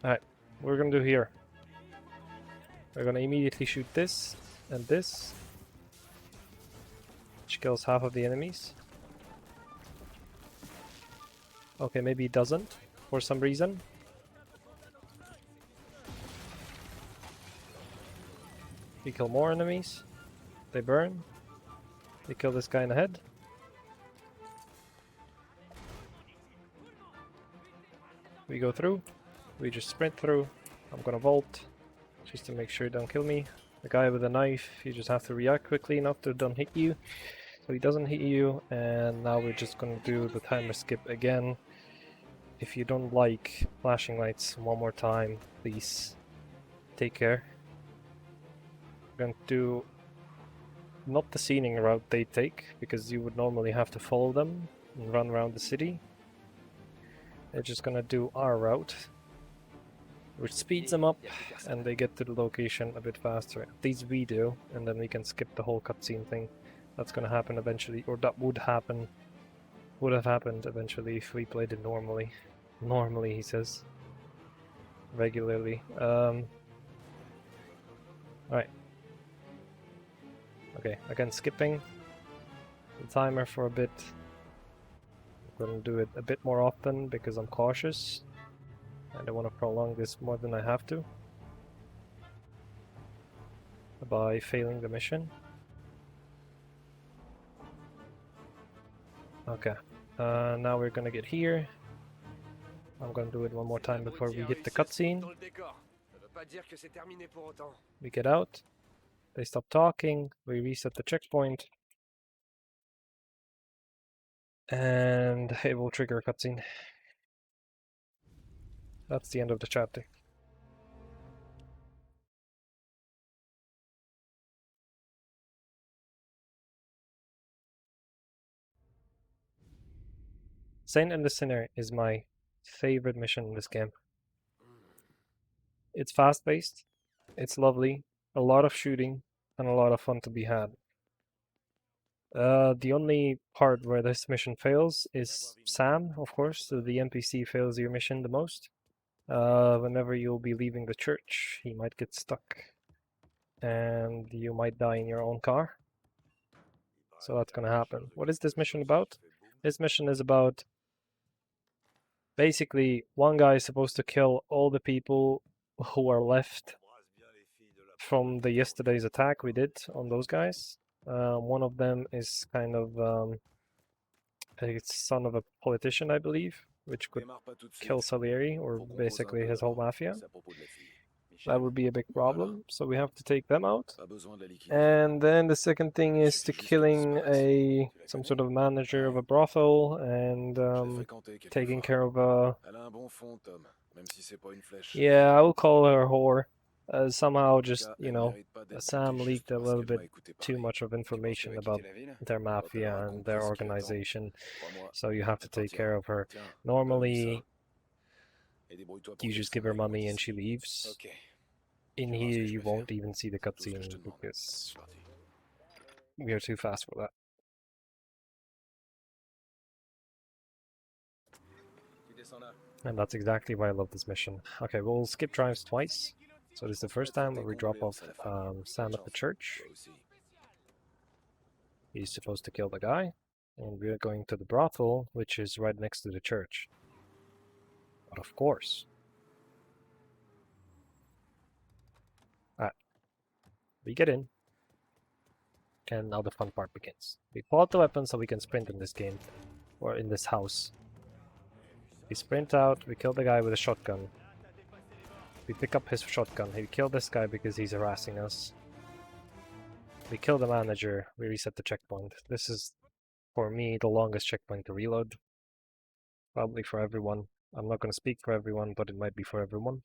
Alright, what we're gonna do here. We're gonna immediately shoot this and this, which kills half of the enemies. Okay, maybe it doesn't, for some reason. We kill more enemies. They burn. We kill this guy in the head. We go through. We just sprint through. I'm gonna vault, just to make sure he don't kill me. The guy with the knife, you just have to react quickly enough to don't hit you. So he doesn't hit you, and now we're just gonna do the timer skip again. If you don't like flashing lights one more time, please take care. We're going to do not the scenic route they take, because you would normally have to follow them and run around the city. They're just gonna do our route, which speeds them up and they get to the location a bit faster. At least we do, and then we can skip the whole cutscene thing. That's gonna happen eventually, or that would happen. Would have happened eventually if we played it normally. Normally, he says. Regularly. Alright. Okay, again, skipping the timer for a bit. I'm gonna do it a bit more often because I'm cautious. I don't want to prolong this more than I have to by failing the mission. Okay, now we're gonna get here. I'm gonna do it one more time before we hit the cutscene. We get out. They stop talking. We reset the checkpoint. And it will trigger a cutscene. That's the end of the chapter. Saint and the Sinner is my favorite mission in this game. It's fast-paced, it's lovely, a lot of shooting, and a lot of fun to be had. The only part where this mission fails is Sam, of course, so the NPC fails your mission the most. Whenever you'll be leaving the church, he might get stuck, and you might die in your own car. So that's gonna happen. What is this mission about? This mission is about basically one guy is supposed to kill all the people who are left from the yesterday's attack we did on those guys. One of them is kind of a son of a politician, I believe, which could kill Salieri, or basically his whole mafia. That would be a big problem, so we have to take them out. And then the second thing is to killing some sort of manager of a brothel and taking care of a... Yeah, I will call her a whore. Somehow just, you know, Sam leaked a little bit too much of information about their mafia and their organization, so you have to take care of her. Normally, you just give her money and she leaves. In here, you won't even see the cutscene because we are too fast for that. And that's exactly why I love this mission. Okay, we'll skip drives twice. So this is the first time where we drop off Sam at the church. Toi aussi. He's supposed to kill the guy. And we're going to the brothel, which is right next to the church. But of course. We get in. And now the fun part begins. We pull out the weapon so we can sprint in this game. Or in this house. We sprint out, we kill the guy with a shotgun. We pick up his shotgun. We kill this guy because he's harassing us. We kill the manager. We reset the checkpoint. This is, for me, the longest checkpoint to reload. Probably for everyone. I'm not going to speak for everyone, but it might be for everyone.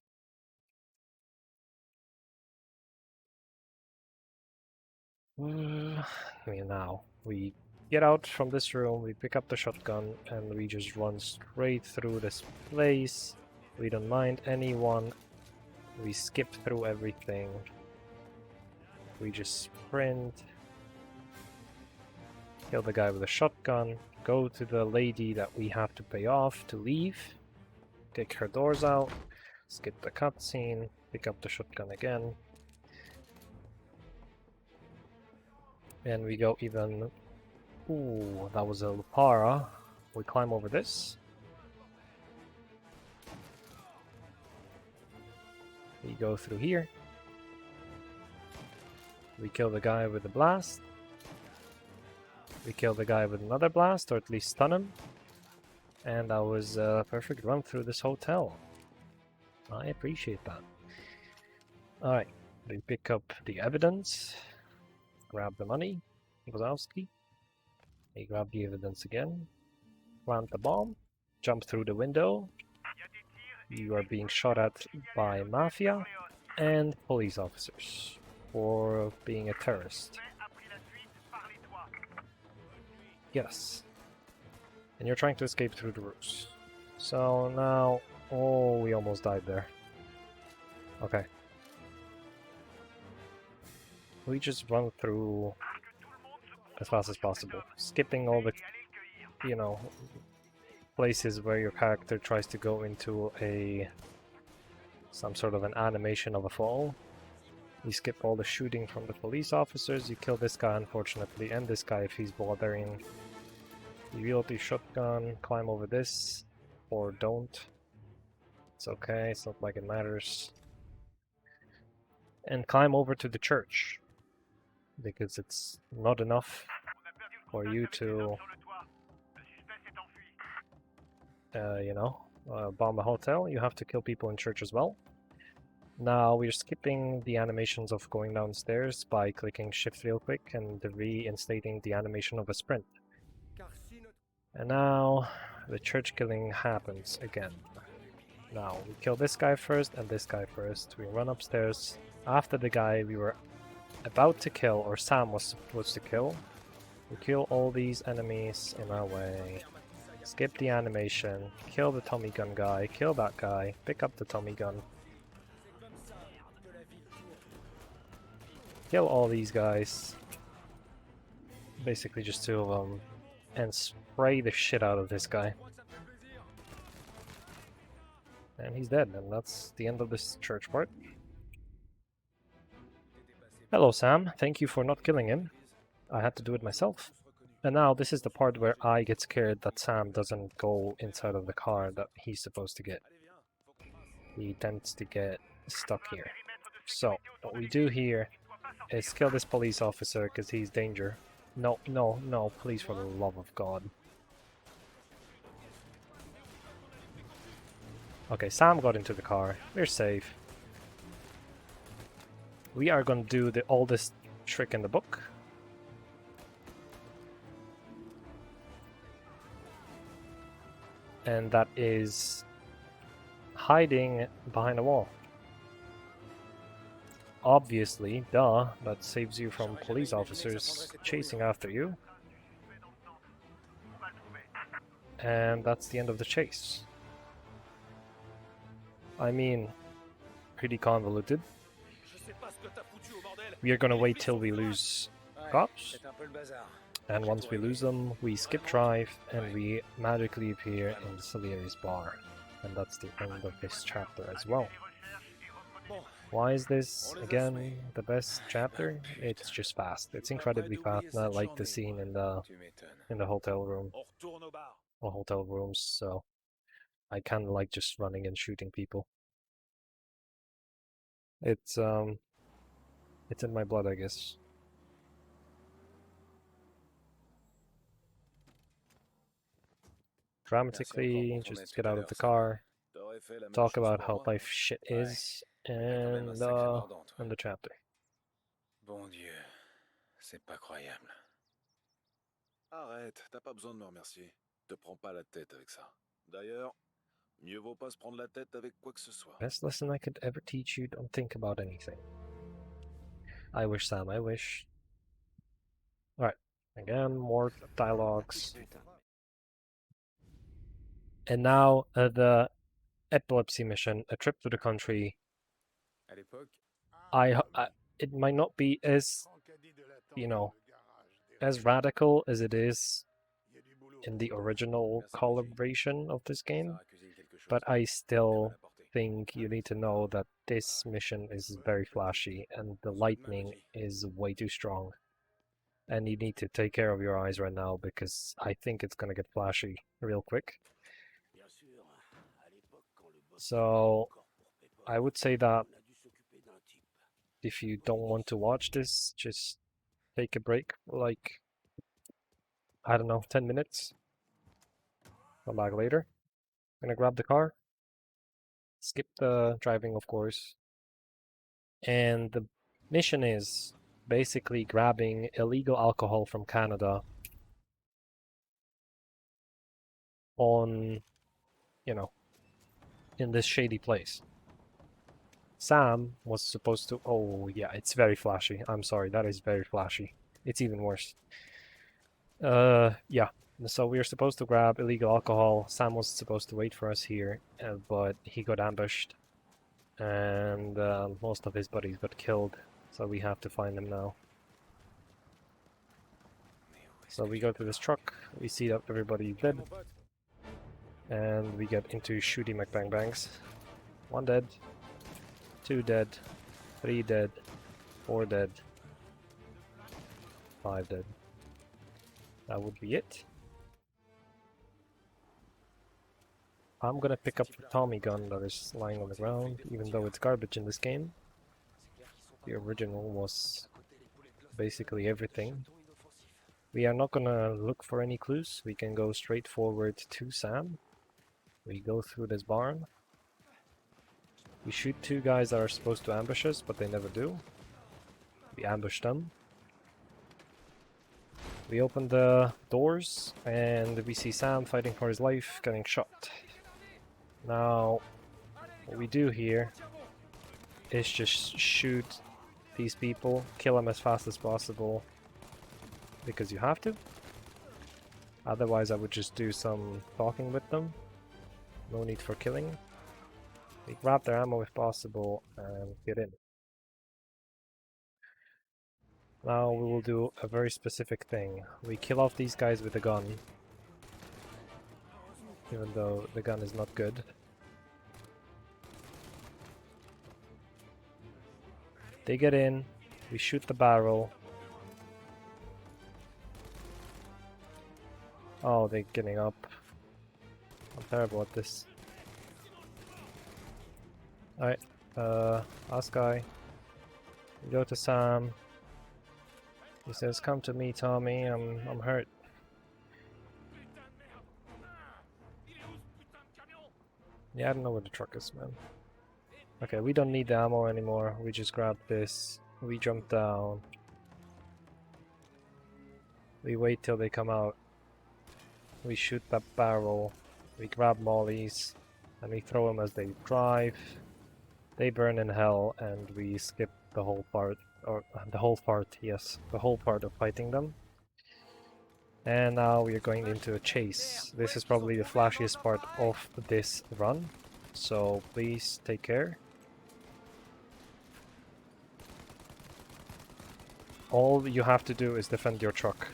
Now, we get out from this room, we pick up the shotgun, and we just run straight through this place. We don't mind anyone. We skip through everything. We just sprint. Kill the guy with a shotgun. Go to the lady that we have to pay off to leave. Take her doors out. Skip the cutscene. Pick up the shotgun again. And we go even... Ooh, that was a Lupara. We climb over this. We go through here. We kill the guy with the blast. We kill the guy with another blast, or at least stun him. And that was a perfect run through this hotel. I appreciate that. Alright, we pick up the evidence. Grab the money, Wazowski. We grab the evidence again. Plant the bomb. Jump through the window. You are being shot at by Mafia and police officers for being a terrorist. Yes. And you're trying to escape through the roofs. So now... Oh, we almost died there. Okay. We just run through as fast as possible, skipping all the, you know, places where your character tries to go into some sort of an animation of a fall. You skip all the shooting from the police officers, you kill this guy unfortunately, and this guy if he's bothering. You reload the shotgun, climb over this, or don't. It's okay, it's not like it matters. And climb over to the church. Because it's not enough for you to, bomb a hotel. You have to kill people in church as well. Now we're skipping the animations of going downstairs by clicking shift real quick and reinstating the animation of a sprint. And now the church killing happens again. Now we kill this guy first and this guy first. We run upstairs after the guy we were about to kill, or Sam was supposed to kill. We kill all these enemies in our way. Skip the animation. Kill the Tommy gun guy. Kill that guy. Pick up the Tommy gun. Kill all these guys. Basically just two of them. And spray the shit out of this guy. And he's dead, and that's the end of this church part. Hello Sam, thank you for not killing him. I had to do it myself. And now this is the part where I get scared that Sam doesn't go inside of the car that he's supposed to get. He tends to get stuck here. So, what we do here is kill this police officer because he's danger. No, no, no, please for the love of God. Okay, Sam got into the car. We're safe. We are going to do the oldest trick in the book. And that is hiding behind a wall. Obviously, duh, that saves you from police officers chasing after you. And that's the end of the chase. I mean, pretty convoluted. We are gonna wait till we lose cops, and once we lose them, we skip drive and we magically appear in the Salieri's bar. And that's the end of this chapter as well. Why is this, again, the best chapter? It's just fast. It's incredibly fast, and I like the scene in Tu m'étonnes. the hotel room, On retourne au bar. or hotel rooms, so I kind of like just running and shooting people. It's in my blood, I guess. Dramatically, just get out of the car, T'aurais fait la même talk chose about pour how moi. life shit is, T'as quand même un and sacré mordant, toi. the chapter. Bon Dieu, c'est pas croyable. Arrête, t'as pas besoin de me remercier. Te prends pas la tête avec ça. D'ailleurs, mieux vaut pas se prendre la tête avec quoi que ce soit. Best lesson I could ever teach you, don't think about anything. I wish, Sam, I wish. Alright, again, more dialogues. And now, the epilepsy mission, a trip to the country. À l'époque, It might not be as, you know, as radical as it is in the original collaboration of this game, but I still think you need to know that this mission is very flashy and the lightning is way too strong. And you need to take care of your eyes right now because I think it's gonna get flashy real quick. So I would say that if you don't want to watch this, just take a break, like, I don't know, 10 minutes. Come back later. Gonna grab the car. Skip the driving, of course. And the mission is basically grabbing illegal alcohol from Canada on, you know, in this shady place. Sam was supposed to... Oh, yeah, it's very flashy. I'm sorry, that is very flashy. It's even worse. Yeah. So we were supposed to grab illegal alcohol. Sam was supposed to wait for us here, but he got ambushed. And most of his buddies got killed. So we have to find them now. So we go to this truck. We see that everybody's dead. And we get into shooty McBangbangs. 1 dead. 2 dead. 3 dead. 4 dead. 5 dead. That would be it. I'm gonna pick up the Tommy gun that is lying on the ground, even though it's garbage in this game. The original was basically everything. We are not gonna look for any clues. We can go straight forward to Sam. We go through this barn. We shoot 2 guys that are supposed to ambush us, but they never do. We ambush them. We open the doors, and we see Sam fighting for his life, getting shot. Now, what we do here is just shoot these people, kill them as fast as possible, because you have to. Otherwise, I would just do some talking with them. No need for killing. We grab their ammo if possible and get in. Now we will do a very specific thing. We kill off these guys with a gun, even though the gun is not good. They get in, we shoot the barrel. Oh, they're getting up. I'm terrible at this. Alright, last guy. We go to Sam. He says, "Come to me, Tommy, I'm hurt." Yeah, I don't know where the truck is, man. Okay, we don't need the ammo anymore. We just grab this. We jump down. We wait till they come out. We shoot that barrel. We grab mollies. And we throw them as they drive. They burn in hell, and we skip the whole part. Or the whole part, yes. The whole part of fighting them. And now we are going into a chase. This is probably the flashiest part of this run. So please take care. All you have to do is defend your truck.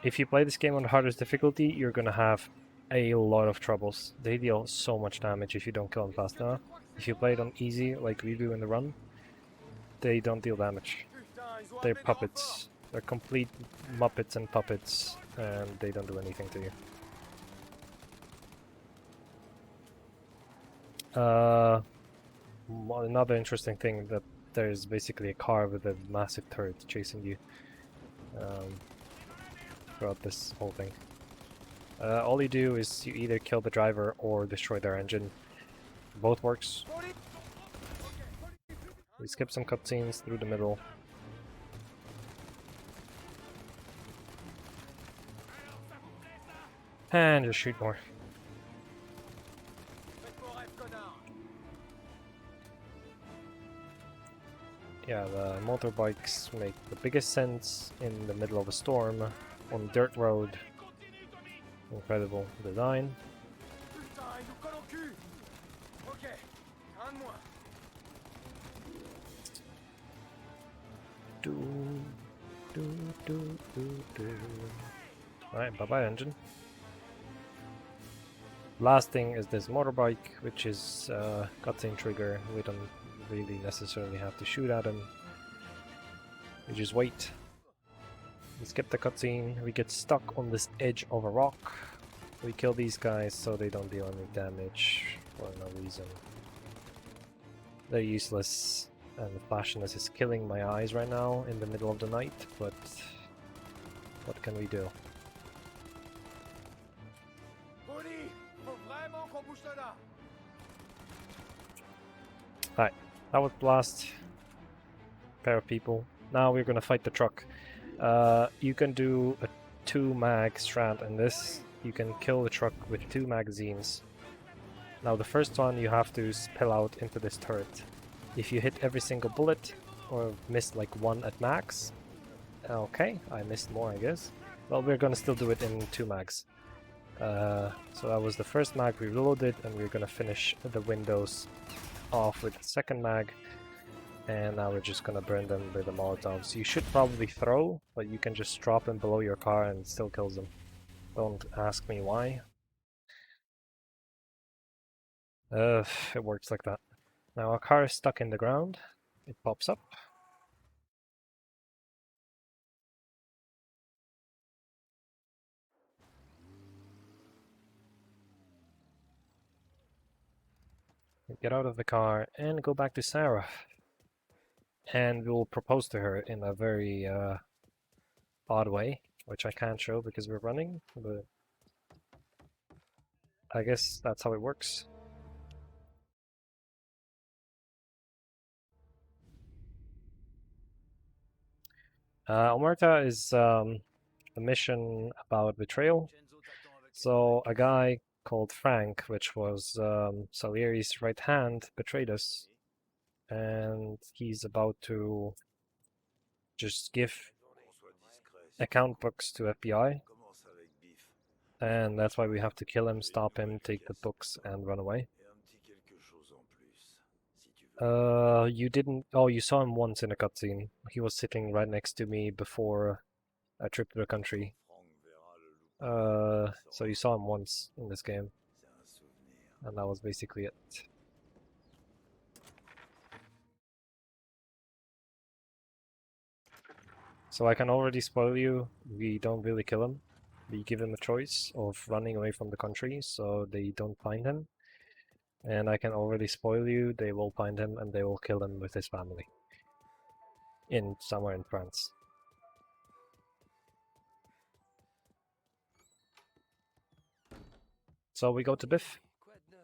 If you play this game on the hardest difficulty, you're gonna have a lot of troubles. They deal so much damage if you don't kill them fast enough. If you play it on easy, like we do in the run, they don't deal damage. They're puppets. They're complete muppets and puppets, and they don't do anything to you. Another interesting thing that there's basically a car with a massive turret chasing you throughout this whole thing. All you do is you either kill the driver or destroy their engine. Both works. We skip some cutscenes through the middle. And just shoot more. Yeah, the motorbikes make the biggest sense in the middle of a storm, on a dirt road. Incredible design. Alright, bye-bye engine. Last thing is this motorbike, which is cutscene trigger. We don't really necessarily have to shoot at him. We just wait. We skip the cutscene, we get stuck on this edge of a rock. We kill these guys so they don't deal any damage for no reason. They're useless, and the flashiness is killing my eyes right now in the middle of the night, but what can we do? Alright, that was the last pair of people. Now we're gonna fight the truck. You can do a 2-mag strat in this. You can kill the truck with 2 magazines. Now the first one you have to spill out into this turret. If you hit every single bullet, or miss like 1 at max, okay, I missed more I guess. Well, we're gonna still do it in 2 mags. So that was the first mag we reloaded, and we're gonna finish the windows off with the second mag. And now we're just gonna burn them with the Molotovs. You should probably throw, but you can just drop them below your car and it still kills them. Don't ask me why. It works like that. Now our car is stuck in the ground. It pops up. We get out of the car and go back to Sarah. And we'll propose to her in a very odd way, which I can't show because we're running, but I guess that's how it works. Omerta is a mission about betrayal. So a guy called Frank, which was Salieri's right hand, betrayed us, and he's about to just give account books to FBI, and that's why we have to kill him, stop him, take the books, and run away. You didn't... Oh, you saw him once in a cutscene. He was sitting right next to me before a trip to the country. So you saw him once in this game. And that was basically it. So I can already spoil you, we don't really kill him. We give him a choice of running away from the country so they don't find him. And I can already spoil you, they will find him and they will kill him with his family. Somewhere in France. So we go to Biff.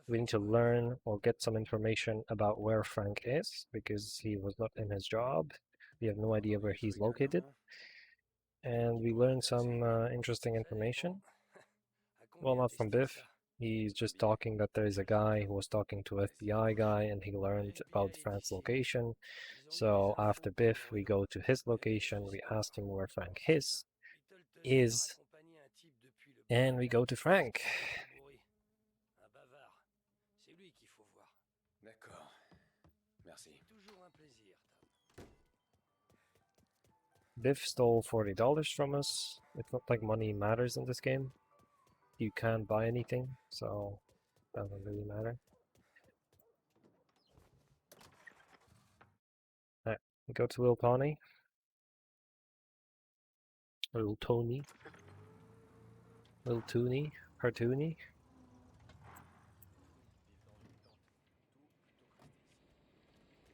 We need to learn or get some information about where Frank is, because he was not in his job. We have no idea where he's located. And we learn some interesting information. Well, not from Biff. He's just talking that there is a guy who was talking to an FBI guy and he learned about Frank's location. So after Biff, we go to his location, we ask him where Frank is, and we go to Frank. D'accord. Merci. Biff stole $40 from us. It's not like money matters in this game. you can't buy anything, so doesn't really matter. Alright, we go to Little Tony. Little Tony. Little Toony. Cartoony.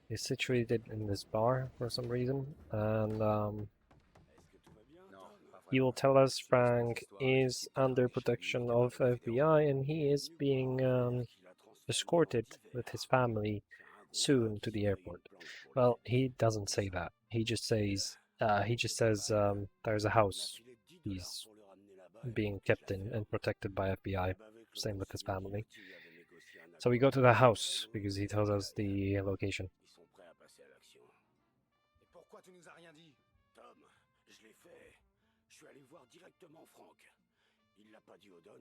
Is situated in this bar for some reason, and he will tell us Frank is under protection of FBI and he is being escorted with his family soon to the airport. Well, he doesn't say that. He just says there's a house he's being kept in and protected by FBI. Same with his family. So we go to the house because he tells us the location. Ils sont prêts à passer à l'action. Et pourquoi tu nous as rien dit? Tom, je l'ai fait. Je suis allé voir directement Frank. Il l'a pas dit au Don.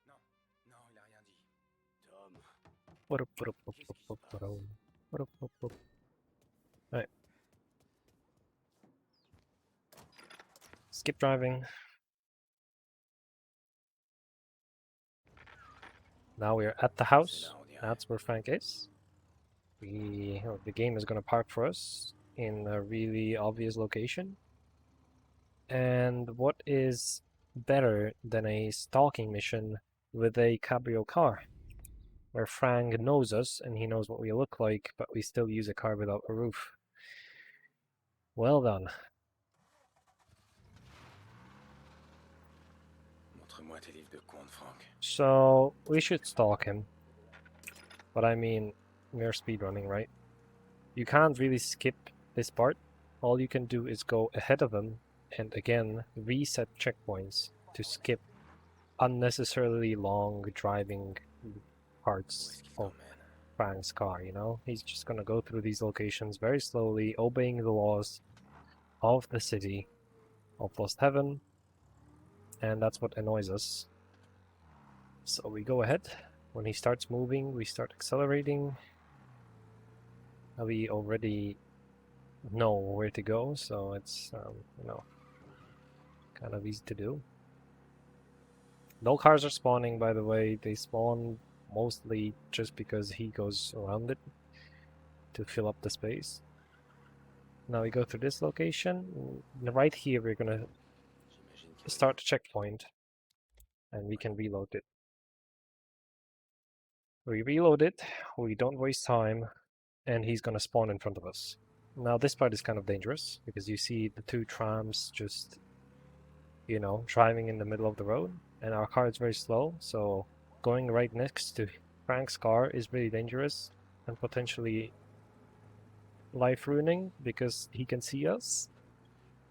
Non, non, il a rien dit. Tom, Alright. Skip driving. Now we're at the house. That's where Frank is. The game is going to park for us in a really obvious location. And what is better than a stalking mission with a cabrio car? Where Frank knows us and he knows what we look like, but we still use a car without a roof. Well done. Montre-moi tes livres de compte, Frank. So, we should stalk him. But I mean, we're speedrunning, right? You can't really skip this part. All you can do is go ahead of him and again reset checkpoints to skip unnecessarily long driving parts of Frank's car, you know? He's just gonna go through these locations very slowly, obeying the laws of the city of Lost Heaven, and that's what annoys us. So we go ahead. When he starts moving, we start accelerating. We already know where to go, so it's, you know, kind of easy to do. No cars are spawning, by the way. They spawn mostly just because he goes around it to fill up the space. Now we go to this location. Right here, we're gonna start the checkpoint, and we can reload it. We reload it, we don't waste time, and he's gonna spawn in front of us. Now this part is kind of dangerous, because you see the two trams just, you know, driving in the middle of the road, and our car is very slow, so going right next to Frank's car is really dangerous, and potentially life-ruining, because he can see us,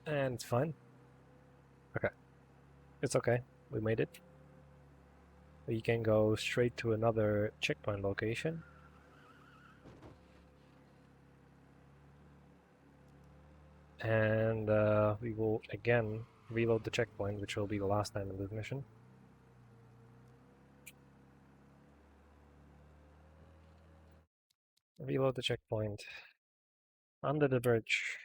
and it's fine. Okay. It's okay, we made it. We can go straight to another checkpoint location. And we will again reload the checkpoint, which will be the last time in this mission. Reload the checkpoint. Under the bridge.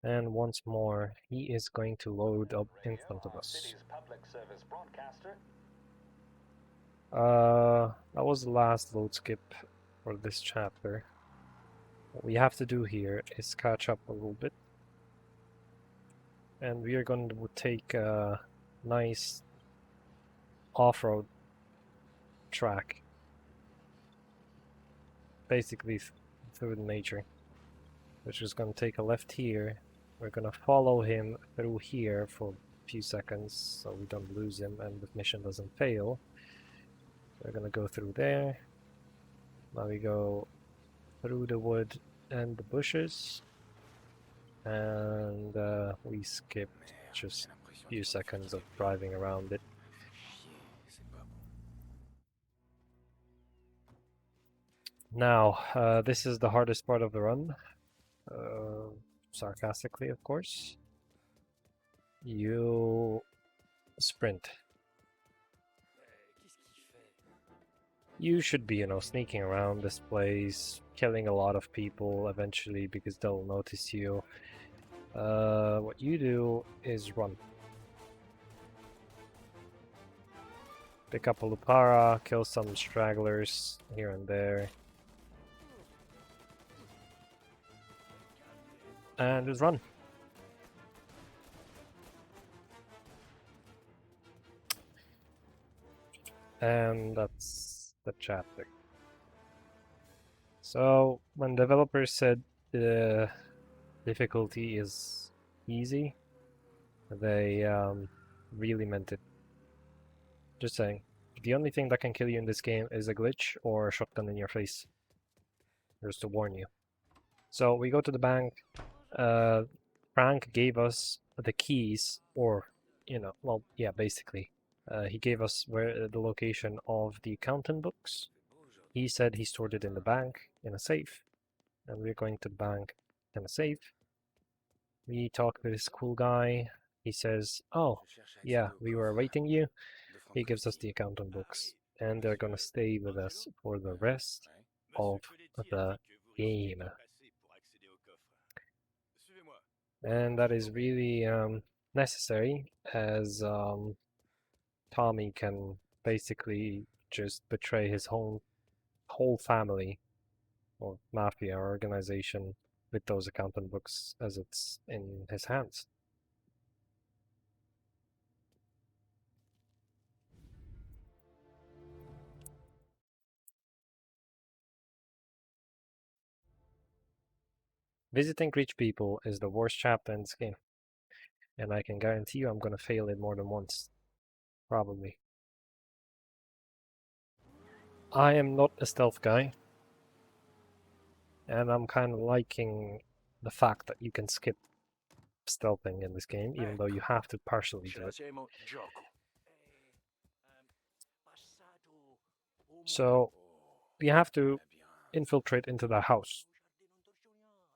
And once more, he is going to load up in front of us. That was the last load skip for this chapter. What we have to do here is catch up a little bit. And we are going to take a nice off-road track. Basically through nature. Which is going to take a left here. We're going to follow him through here for a few seconds so we don't lose him and the mission doesn't fail. We're going to go through there. Now we go through the wood and the bushes. And we skip just a few seconds of driving around it. Now, this is the hardest part of the run. Sarcastically, of course. You sprint. You should be, you know, sneaking around this place, killing a lot of people eventually because they'll notice you. What you do is run. Pick up a Lupara, kill some stragglers here and there. And just run. And that's the chapter. So, when developers said the difficulty is easy, they really meant it. Just saying. The only thing that can kill you in this game is a glitch or a shotgun in your face. Just to warn you. So we go to the bank. Frank gave us the keys, or, you know, well, yeah, basically. He gave us where the location of the accountant books. He said he stored it in the bank, in a safe. And we're going to the bank in a safe. We talk with this cool guy. He says, oh, yeah, we were awaiting you. He gives us the accountant books, and they're gonna stay with us for the rest of the game. And that is really necessary, as Tommy can basically just betray his whole family or mafia organization with those accountant books as it's in his hands. Visiting rich people is the worst chapter in this game, and I can guarantee you I'm gonna fail it more than once. Probably. I am not a stealth guy, and I'm kind of liking the fact that you can skip stealthing in this game, even though you have to partially do it. So, we have to infiltrate into the house.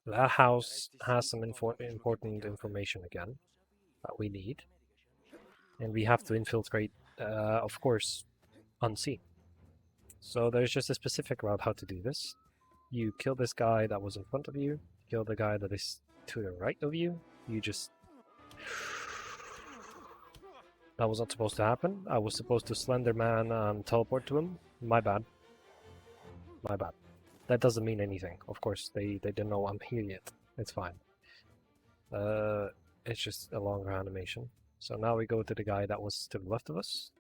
That house has some important information again that we need, and we have to infiltrate, of course, unseen. So there's just a specific route how to do this. You kill this guy that was in front of you, kill the guy that is to the right of you. You just... That was not supposed to happen. I was supposed to Slender Man and teleport to him. My bad. My bad. That doesn't mean anything. Of course, they didn't know I'm here yet. It's fine. It's just a longer animation. So now we go to the guy that was to the left of us.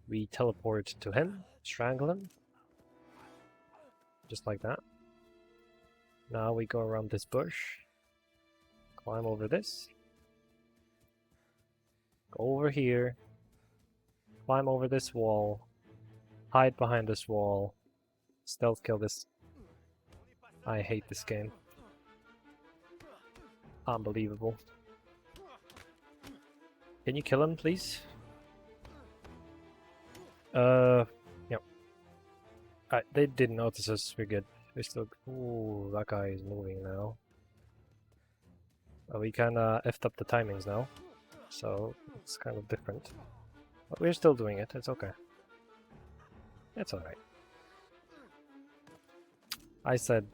We teleport to him, strangle him. Just like that. Now we go around this bush. Climb over this. Go over here. Climb over this wall. Hide behind this wall. Stealth kill this. I hate this game. Unbelievable. Can you kill him, please? Yeah. They didn't notice us. We're good. We're still... Ooh, that guy is moving now. We kinda effed up the timings now. So, it's kind of different. But we're still doing it. It's okay. It's alright. I said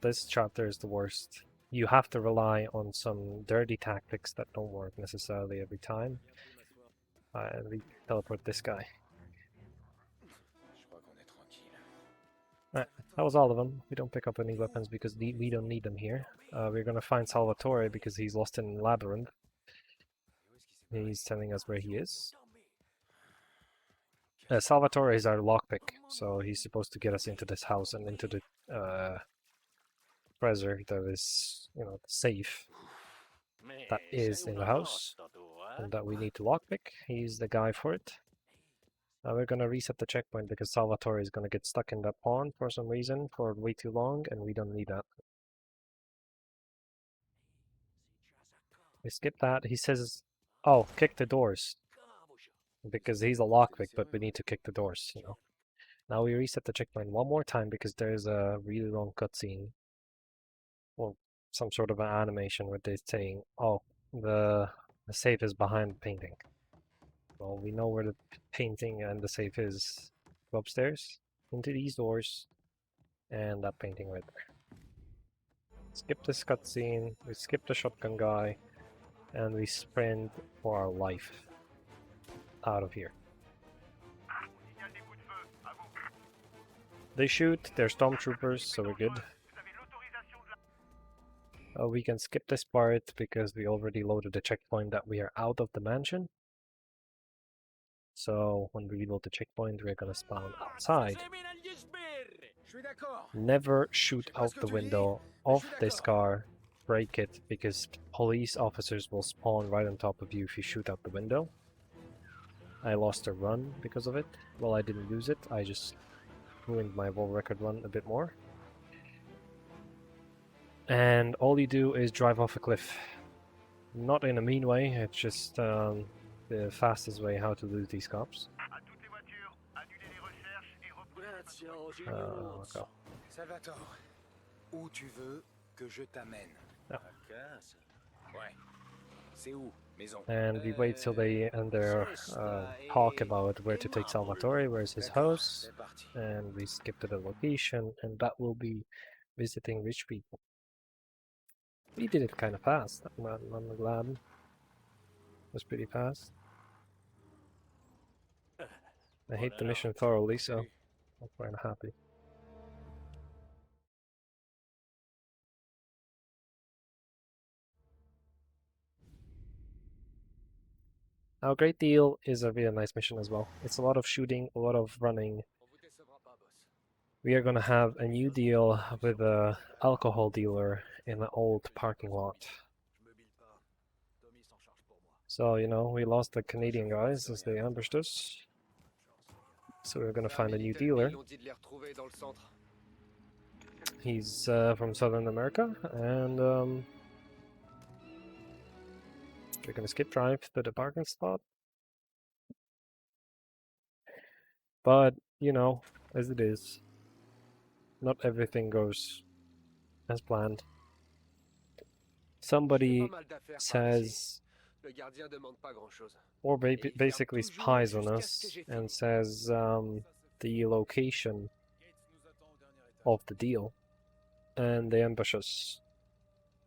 this chapter is the worst. You have to rely on some dirty tactics that don't work necessarily every time. And we teleport this guy. Alright, that was all of them. We don't pick up any weapons because we don't need them here. We're gonna find Salvatore because he's lost in the labyrinth. He's telling us where he is. Salvatore is our lockpick, so he's supposed to get us into this house and into the treasure that is, you know, the safe that is in the house and that we need to lockpick. He's the guy for it. Now we're gonna reset the checkpoint because Salvatore is gonna get stuck in that pond for some reason for way too long, and we don't need that. We skip that. He says, oh, kick the doors. Because he's a lockpick, but we need to kick the doors, you know. Now we reset the checkpoint one more time because there's a really long cutscene. Well, some sort of an animation where they're saying, oh, the safe is behind the painting. Well, we know where the painting and the safe is. Go upstairs, into these doors, and that painting right there. Skip this cutscene, we skip the shotgun guy, and we sprint for our life out of here. They shoot, they're stormtroopers, so we're good. We can skip this part because we already loaded the checkpoint that we are out of the mansion. So when we reload the checkpoint, we're gonna spawn outside. Never shoot out the window of this car, break it, because police officers will spawn right on top of you if you shoot out the window. I lost a run because of it. Well, I didn't lose it, I just ruined my world record run a bit more. And all you do is drive off a cliff. Not in a mean way, it's just the fastest way how to lose these cops. Go. Salvatore, où tu veux que je t'amène? Ah. Ouais. C'est où? Maison. And we wait till they end their talk about where to take Salvatore, where's his house, C'est parti. and we skip to the location, and that will be visiting rich people. We did it kind of fast. I'm glad. It was pretty fast. I hate the mission thoroughly, so I'm quite happy. Now, Great Deal is a really nice mission as well. It's a lot of shooting, a lot of running. We are gonna have a new deal with a alcohol dealer in an old parking lot. So, you know, we lost the Canadian guys as they ambushed us. So we're gonna find a new dealer. He's from Southern America, and we're gonna skip drive to the parking spot. But, you know, as it is, not everything goes as planned. Somebody says, or basically spies on us and says the location of the deal, and they ambush us.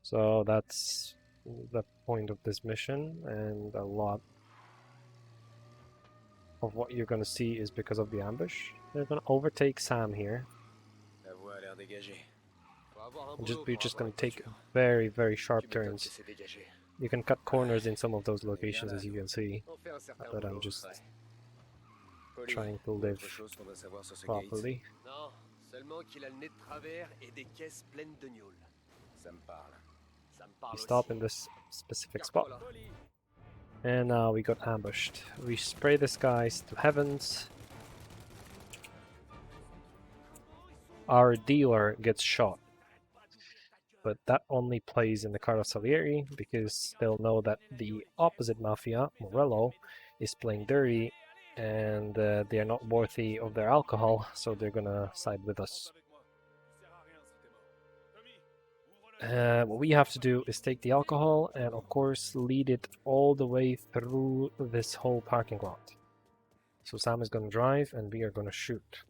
So that's the point of this mission, and a lot of what you're gonna see is because of the ambush. They're gonna overtake Sam here. We're just gonna take very, very sharp turns. You can cut corners in some of those locations, as you can see, but I'm just trying to live properly. We stop in this specific spot, and now we got ambushed. We spray this guys to heavens. Our dealer gets shot, but that only plays in the card of Salieri because they'll know that the opposite Mafia, Morello, is playing dirty, and they are not worthy of their alcohol, so they're gonna side with us. What we have to do is take the alcohol and, of course, lead it all the way through this whole parking lot. So Sam is gonna drive, and we are gonna shoot.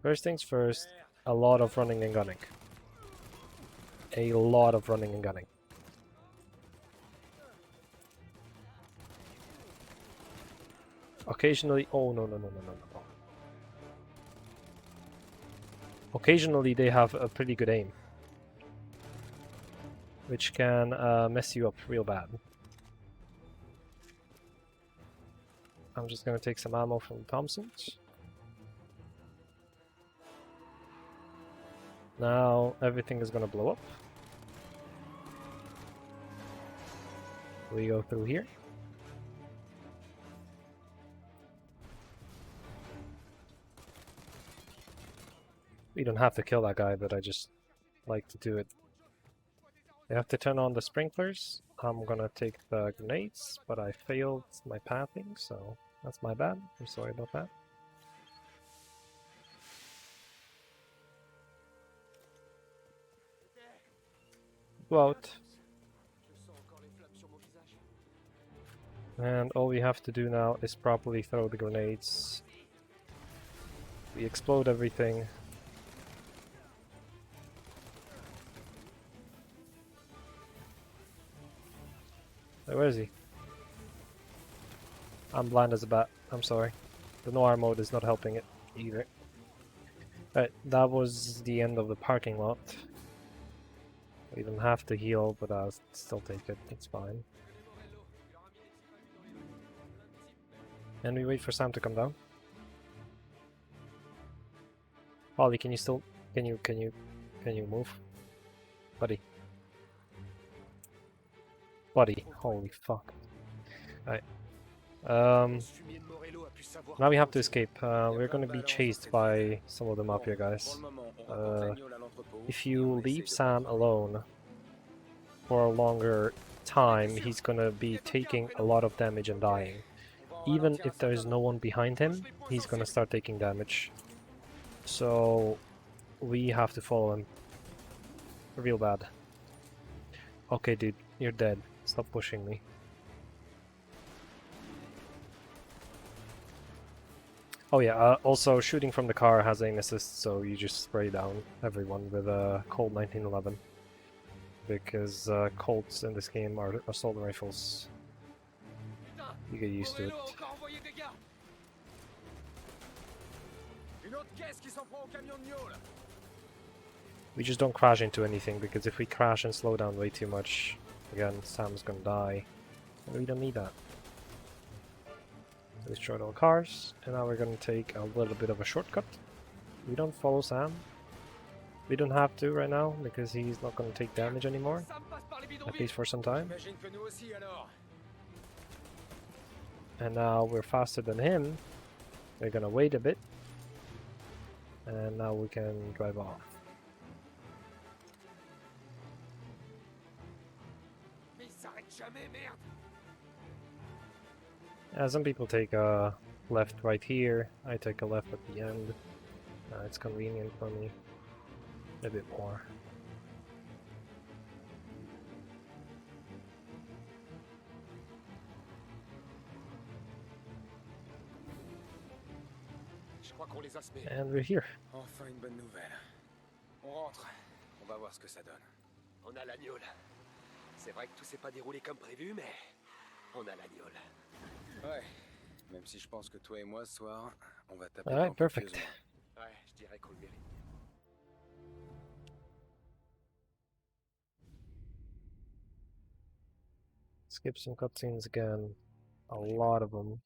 First things first, a lot of running and gunning. A lot of running and gunning. Occasionally, oh no. Occasionally they have a pretty good aim, which can mess you up real bad. I'm just gonna take some ammo from Thompson's. Now everything is gonna blow up. We go through here. We don't have to kill that guy, but I just like to do it. I have to turn on the sprinklers. I'm gonna take the grenades, but I failed my pathing, so that's my bad. I'm sorry about that. Go out. And all we have to do now is properly throw the grenades. We explode everything. Wait, where is he? I'm blind as a bat. I'm sorry. The noir mode is not helping it either. Right, that was the end of the parking lot. We don't have to heal, but I'll still take it, it's fine. And we wait for Sam to come down. Ollie, can you still... Can you move? Buddy. Buddy, holy fuck. Right. Now we have to escape. We're gonna be chased by some of the Mafia guys. If you leave Sam alone for a longer time, he's gonna be taking a lot of damage and dying. Even if there's no one behind him, he's gonna start taking damage. So we have to follow him. Real bad. Okay, dude, you're dead. Stop pushing me. Oh yeah, also shooting from the car has aim assist, so you just spray down everyone with a Colt 1911. Because Colts in this game are assault rifles. You get used to it. We just don't crash into anything, because if we crash and slow down way too much, again, Sam's gonna die. And we don't need that. So destroyed all cars, and now we're gonna take a little bit of a shortcut. We don't follow Sam. We don't have to right now, because he's not gonna take damage anymore. At least for some time. And now we're faster than him. We're gonna wait a bit. And now we can drive off. Some people take a left right here. I take a left at the end. It's convenient for me. A bit more. And we're here. Enfin une bonne nouvelle. On rentre. On va voir ce que ça donne. On a l'agneau. C'est vrai que tout s'est pas déroulé comme prévu, mais on a l'agneau. Ouais. Même si je pense que toi et moi ce soir, on va taper. Alright, perfect. Ouais, je dirais qu'on le mérite. Skip some cutscenes again. A lot of them.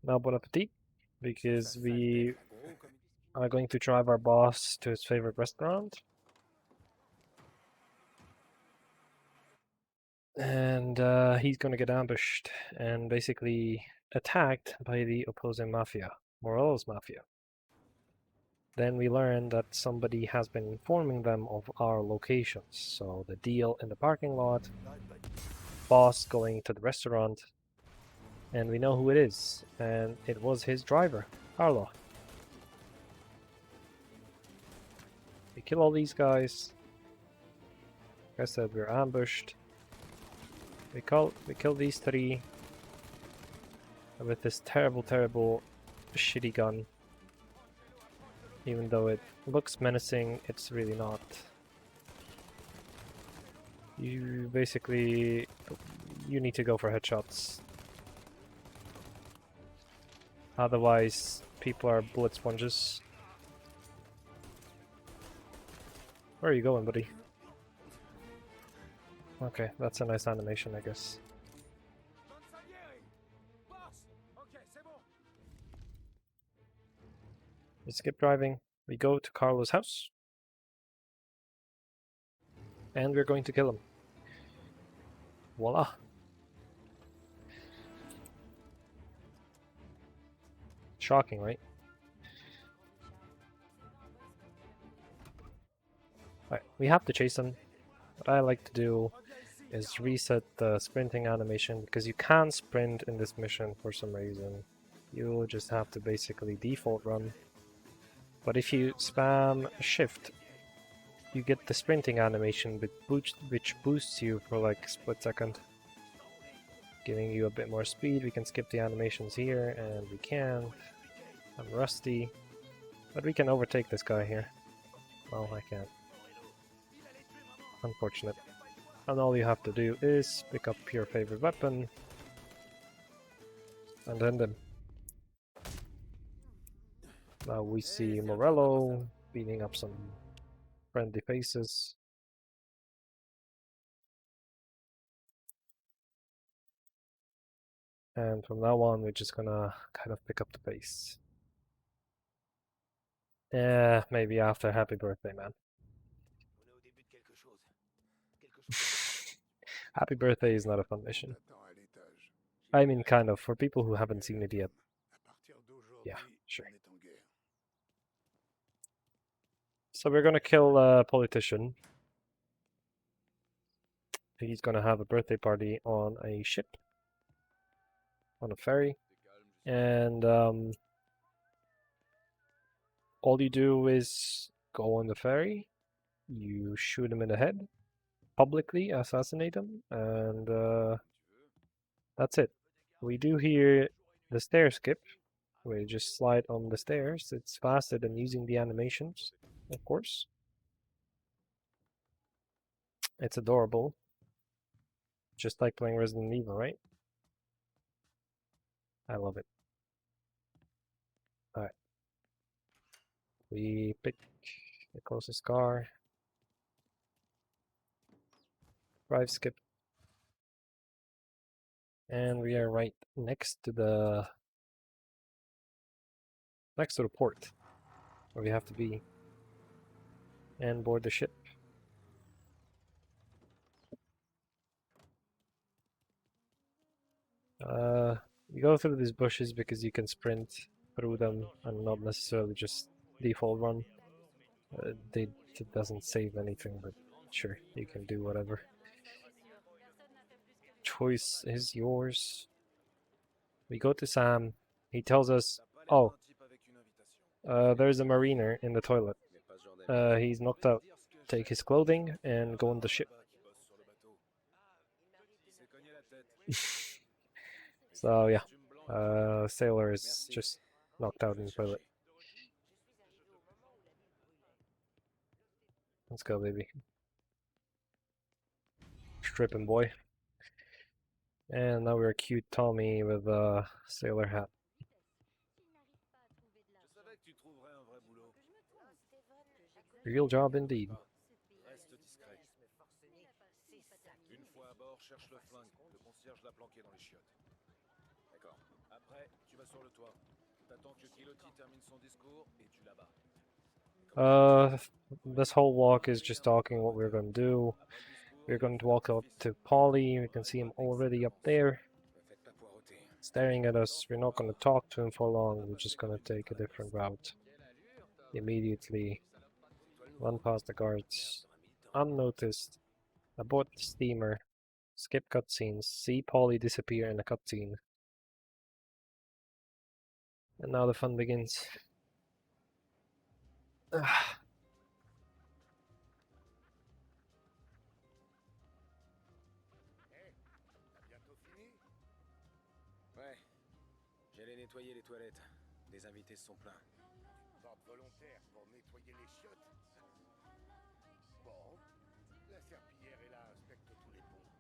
Now bon appetit, because we are going to drive our boss to his favorite restaurant. And he's gonna get ambushed and basically attacked by the opposing Mafia, Morello's Mafia. Then we learn that somebody has been informing them of our locations. So the deal in the parking lot, boss going to the restaurant, and we know who it is. And it was his driver, Carlo. We kill all these guys. Like I said, we're ambushed. We kill these three with this terrible, shitty gun. Even though it looks menacing, it's really not. You basically... you need to go for headshots. Otherwise, people are bullet sponges. Where are you going, buddy? Okay, that's a nice animation, I guess. We skip driving, we go to Carlo's house. And we're going to kill him. Voila! Shocking, right? Alright, we have to chase him. What I like to do is reset the sprinting animation, because you can't sprint in this mission for some reason. You'll just have to basically default run. But if you spam shift, you get the sprinting animation which boosts you for like a split second, giving you a bit more speed. We can skip the animations here, and we can't. I'm rusty, but we can overtake this guy here. Well, I can't. Unfortunate. And all you have to do is pick up your favorite weapon and end them. Now we see Morello beating up some friendly faces. And from now on, we're just gonna kind of pick up the pace. Yeah, maybe after Happy Birthday, man. On est au début de quelque chose. Quelque chose. Happy Birthday is not a fun On mission. t'attend à l'étage. I mean, kind of, for people who haven't seen it yet. À partir Yeah, d'aujourd'hui, sure. on est en guerre. So we're gonna kill a politician. He's gonna have a birthday party on a ship, on a ferry, and all you do is go on the ferry, you shoot him in the head, publicly assassinate him, and that's it. We do here the stair skip. We just slide on the stairs. It's faster than using the animations, of course. It's adorable. Just like playing Resident Evil, right? I love it. Alright. We pick the closest car. Drive skip. And we are right next to the port where we have to be and board the ship. You go through these bushes because you can sprint through them and not necessarily just default run. It doesn't save anything, but sure, you can do whatever. Choice is yours. We go to Sam. He tells us, oh, there's a mariner in the toilet. He's knocked out. Take his clothing and go on the ship. So yeah, sailor is just knocked out in the toilet. Let's go, baby. Stripping boy. And now we're cute Tommy with a sailor hat. Real job indeed. Reste discret. Une fois à bord, cherche le flingue. Le concierge l'a planqué dans les chiottes. D'accord. Après, tu vas sur le toit. T'attends que Kiloti termine son discours et tu l'abat. This whole walk is just talking what we're going to do. We're going to walk up to Polly. We can see him already up there, staring at us. We're not going to talk to him for long. We're just going to take a different route. Immediately run past the guards, unnoticed, abort the steamer, skip cutscenes, see Polly disappear in a cutscene. And now the fun begins. Ouais. J'allais nettoyer les toilettes. Les invités se sont plaints. Porte volontaire pour nettoyer les chiottes. Bon, la serpillière est là, inspecte tous les ponts.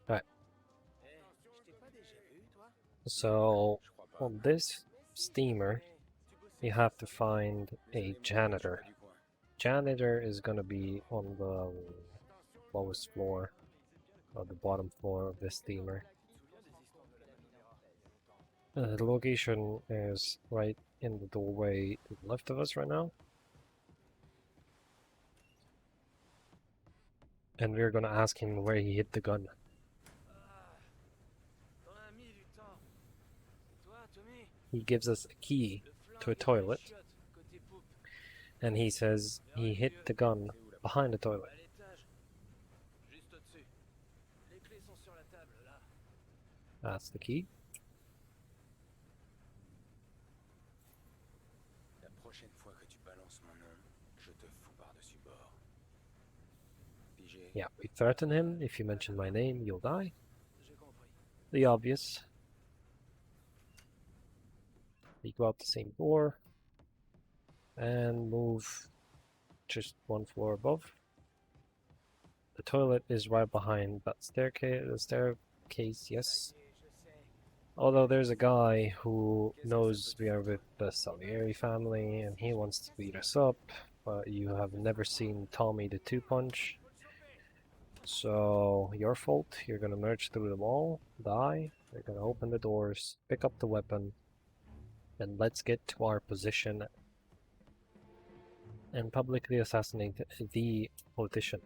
Right. Je t'ai pas déjà vu, toi? So, on this steamer, you have to find a janitor. Janitor is gonna be on the lowest floor, or the bottom floor of this steamer. The location is right in the doorway to the left of us right now. And we're gonna ask him where he hid the gun. He gives us a key to a toilet, and he says he hid the gun behind the toilet. That's the key. La prochaine fois que tu balances mon nom, je te fous par-dessus bord. Pigé. Yeah, we threaten him. If you mention my name, you'll die. The obvious. We go out the same door and move just one floor above. The toilet is right behind that staircase. The staircase, yes. Although there's a guy who knows we are with the Salieri family and he wants to beat us up, but you have never seen Tommy the Two-Punch. So, your fault. You're gonna merge through the wall, die, you're gonna open the doors, pick up the weapon, and let's get to our position and publicly assassinate the politician.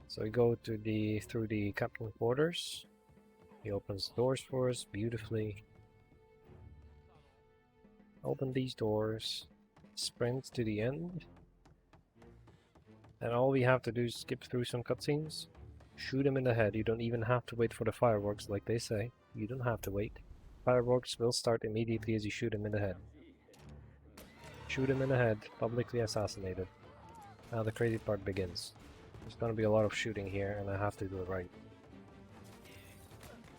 So we go to through the captain's quarters. He opens the doors for us beautifully. Open these doors, sprint to the end, and all we have to do is skip through some cutscenes, shoot him in the head. You don't even have to wait for the fireworks like they say. You don't have to wait. Fireworks will start immediately as you shoot him in the head. Shoot him in the head, publicly assassinated. Now the crazy part begins. There's gonna be a lot of shooting here, and I have to do it right.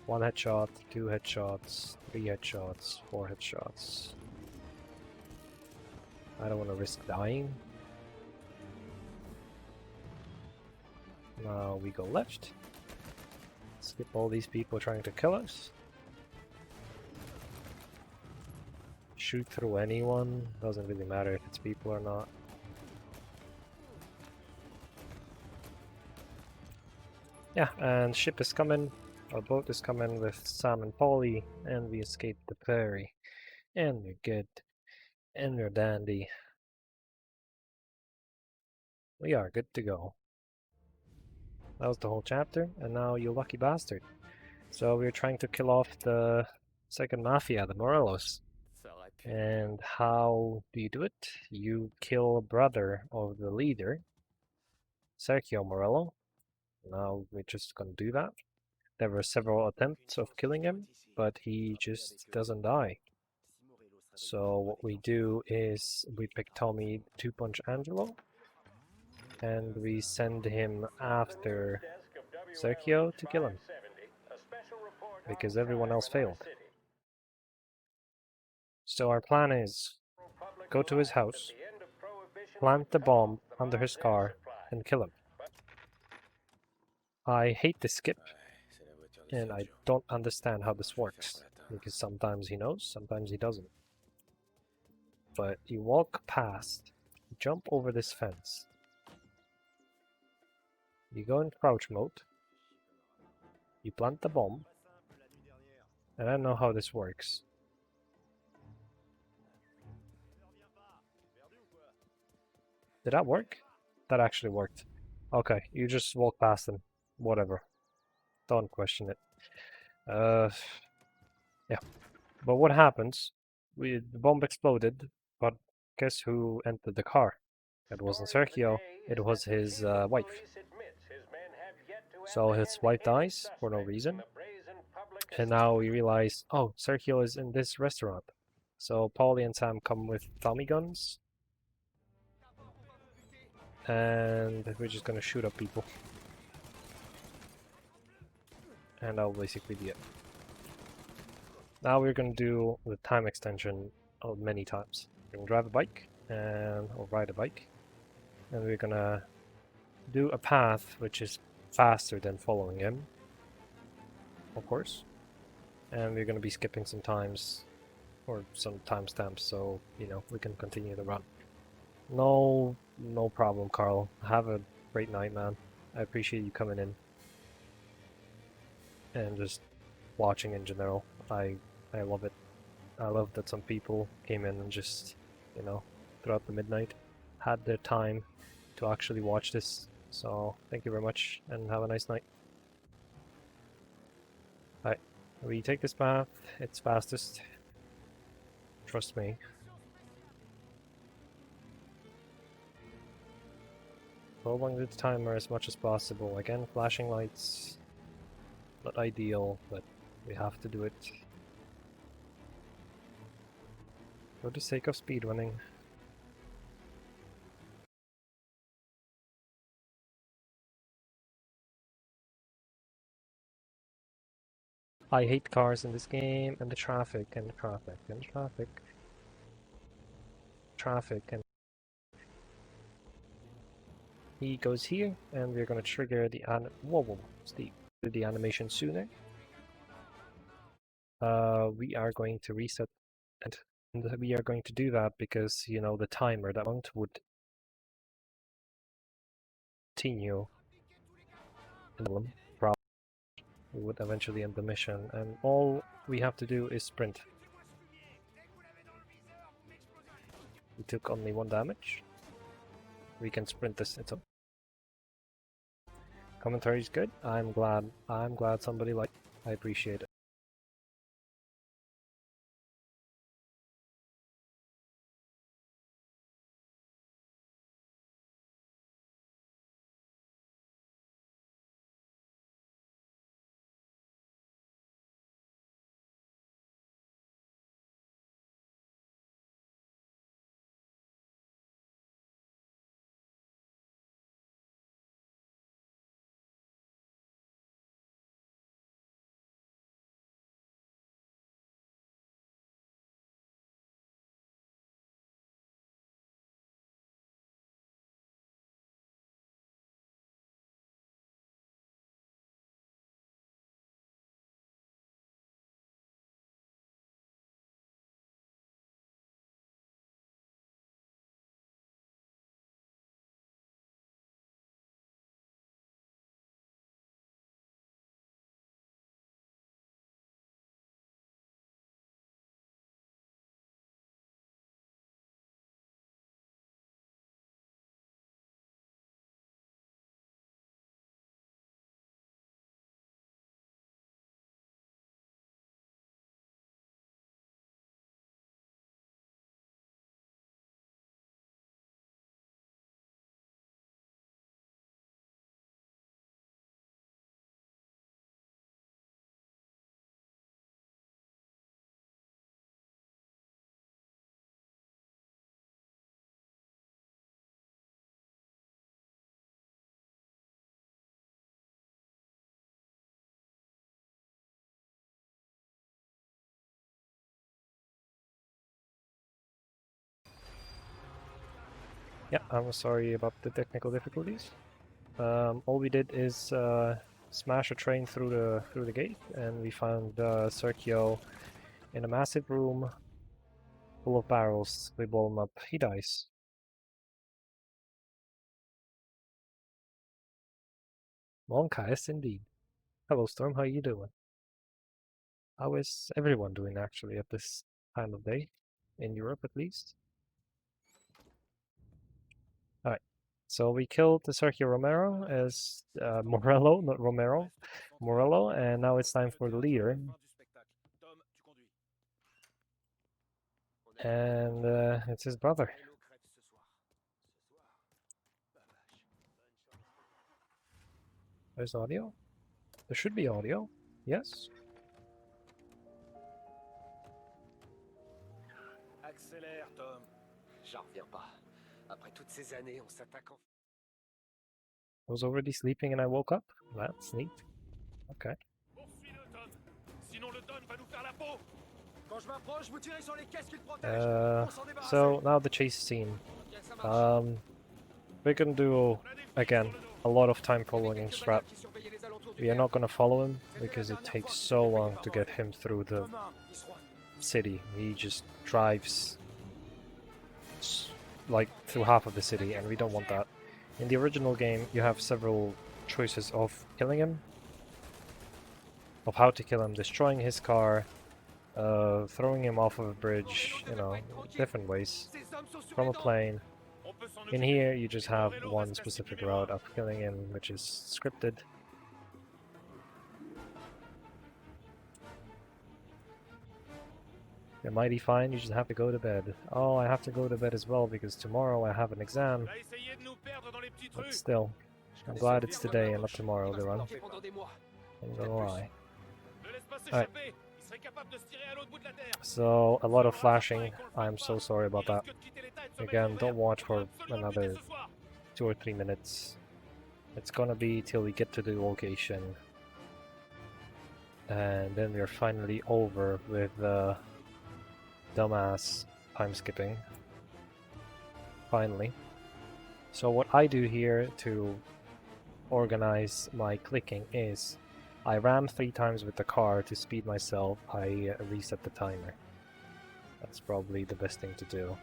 1 headshot, 2 headshots, 3 headshots, 4 headshots. I don't want to risk dying. Now we go left. Skip all these people trying to kill us. Shoot through anyone, doesn't really matter if it's people or not. Yeah, and ship is coming. Our boat is coming with Sam and Polly, and we escaped the ferry. And we're good. And we're dandy. We are good to go. That was the whole chapter, and now you lucky bastard. So we're trying to kill off the second Mafia, the Morelos. And how do you do it? You kill a brother of the leader, Sergio Morello. Now we're just gonna do that. There were several attempts of killing him, but he just doesn't die. So what we do is we pick Tommy Two-Punch Angelo, and we send him after Sergio to kill him, because everyone else failed. So our plan is go to his house, plant the bomb under his car, and kill him. I hate the skip, and I don't understand how this works, because sometimes he knows, sometimes he doesn't. But you walk past, jump over this fence, you go in crouch mode, you plant the bomb, and I don't know how this works. Did that work? That actually worked. Okay, you just walk past him. Whatever. Don't question it. Yeah. But what happens? The bomb exploded, but guess who entered the car? It wasn't Sergio, it was his wife. So his wife dies for no reason. And now we realize, oh, Sergio is in this restaurant. So Paulie and Sam come with Tommy guns. And we're just gonna shoot up people. And that'll basically be it. Now we're gonna do the time extension of many times. We're gonna drive a bike, or ride a bike. And we're gonna do a path which is faster than following him. Of course. And we're gonna be skipping some times, or some timestamps, so, you know, we can continue the run. No problem, Carl. Have a great night, man. I appreciate you coming in. And just watching in general. I love it. I love that some people came in and just, you know, throughout the midnight had their time to actually watch this. So, thank you very much, and have a nice night. Alright, we take this path. It's fastest. Trust me. Prolong the timer as much as possible. Again, flashing lights. Not ideal, but we have to do it. For the sake of speedrunning. I hate cars in this game, and the traffic, and traffic, and traffic. Traffic, and he goes here, and we're gonna trigger the whoa, Steve, do the animation sooner. We are going to reset it, and we are going to do that because, you know, the timer that won't would continue in the problem. We would eventually end the mission, and all we have to do is sprint. We took only 1 damage. We can sprint this. It's up. Commentary is good. I'm glad somebody liked it. I appreciate it. Yeah, I'm sorry about the technical difficulties. All we did is smash a train through the gate, and we found Sergio in a massive room full of barrels. We blow him up. He dies. Long cast indeed. Hello, Storm. How you doing? How is everyone doing actually at this time of day, in Europe at least? All right. So we killed the Sergio Romero as Morello, not Romero, Morello, and now it's time for the leader. And it's his brother. There's audio? There should be audio. Yes? Accélère, Tom. J'en reviens pas. Après toutes ces années, on s'attaque en... I was already sleeping and I woke up? That's neat. Okay. Poursuis-le, Tom. Sinon le Don va nous faire la peau. Quand je m'approche, vous tirez sur les caisses qui le protègent. On s'en débarrasse. So now the chase scene. We're gonna do, again, a lot of time prolonging strat. We are not gonna follow him because it takes so long to get him through the city. He just drives like through half of the city, and we don't want that. In the original game, you have several choices of killing him, of how to kill him: destroying his car, throwing him off of a bridge, you know, different ways, from a plane. In here, you just have one specific route of killing him, which is scripted. You're mighty fine, you just have to go to bed. Oh, I have to go to bed as well because tomorrow I have an exam. But still, I'm glad it's today and not tomorrow, the run. I'm gonna lie. Alright. So, a lot of flashing. I'm so sorry about that. Again, don't watch for another 2 or 3 minutes. It's gonna be till we get to the location. And then we're finally over with the dumbass time skipping. Finally. So what I do here to organize my clicking is I ram 3 times with the car to speed myself. I reset the timer. That's probably the best thing to do.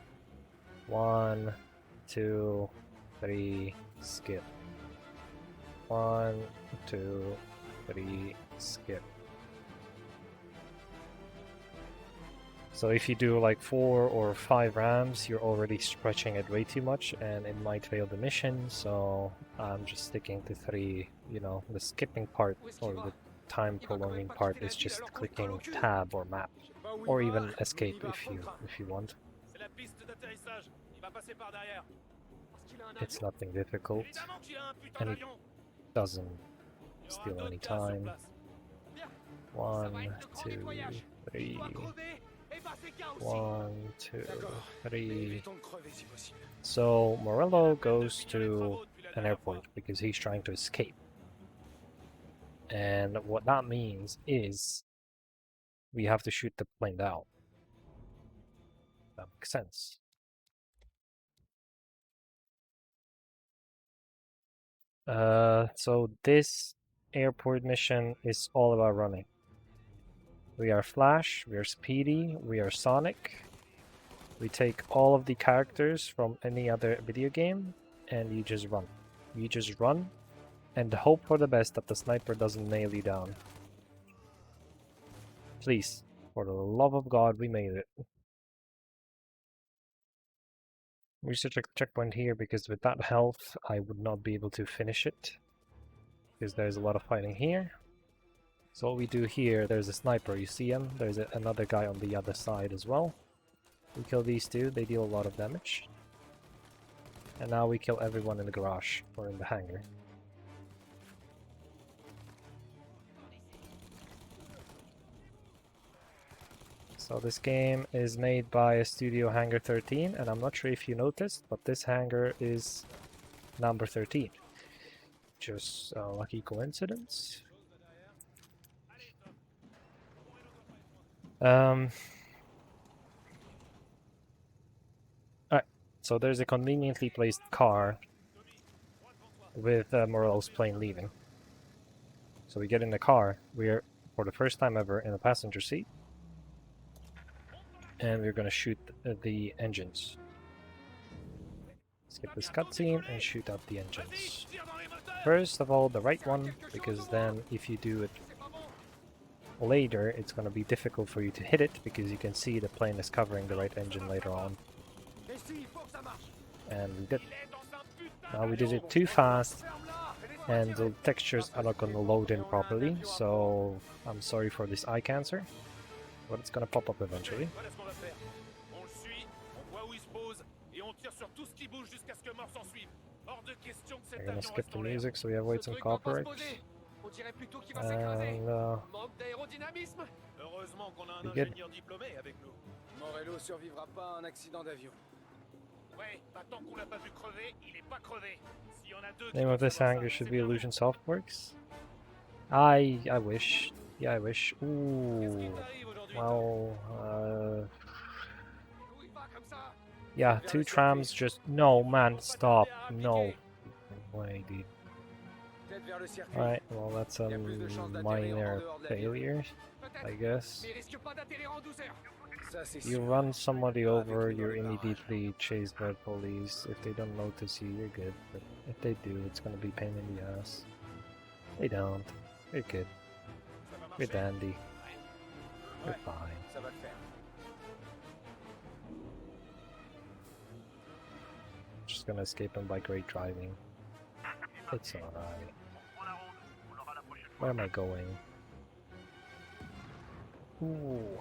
1, 2, 3, skip. 1, 2, 3, skip. So if you do like 4 or 5 rams, you're already stretching it way too much and it might fail the mission, so I'm just sticking to 3. You know, the skipping part or the time prolonging part is just clicking tab or map, or even escape if you want. It's nothing difficult, and it doesn't steal any time. 1, 2, 3. 1, 2, 3. So Morello goes to an airport because he's trying to escape. And what that means is we have to shoot the plane down. That makes sense. So this airport mission is all about running. We are Flash, we are Speedy, we are Sonic. We take all of the characters from any other video game, and you just run. You just run, and hope for the best that the sniper doesn't nail you down. Please, for the love of God, we made it. Research checkpoint here, because with that health, I would not be able to finish it. Because there's a lot of fighting here. So what we do here, there's a sniper, you see him? There's another guy on the other side as well. We kill these two, they deal a lot of damage. And now we kill everyone in the garage, or in the hangar. So this game is made by a studio Hangar 13, and I'm not sure if you noticed, but this hangar is number 13. Just a lucky coincidence. Alright, so there's a conveniently placed car with Morello's plane leaving. So we get in the car, we're for the first time ever in a passenger seat, and we're gonna shoot the engines. Skip this cutscene and shoot out the engines. First of all, the right one, because then if you do it later, it's gonna be difficult for you to hit it, because you can see the plane is covering the right engine later on. And we did. Now we did it too fast, and the textures are not gonna load in properly, so I'm sorry for this eye cancer, but it's gonna pop up eventually. I'm gonna skip the music so we avoid some copyright. And be good. Morello survivra pas à un accident d'avion. Name of this hangar should be Illusion Softworks. I wish. Yeah, I wish. Ooh. Well, yeah, 2 trams just... No, man, stop. No. Way, dude. Alright, well, that's a minor failure, I guess. You run somebody over, you're immediately chased by police. If they don't notice you, you're good. But if they do, it's gonna be a pain in the ass. They don't. You're good. You're dandy. You're fine. Just gonna escape him by great driving. It's alright. Where am I going? Ooh.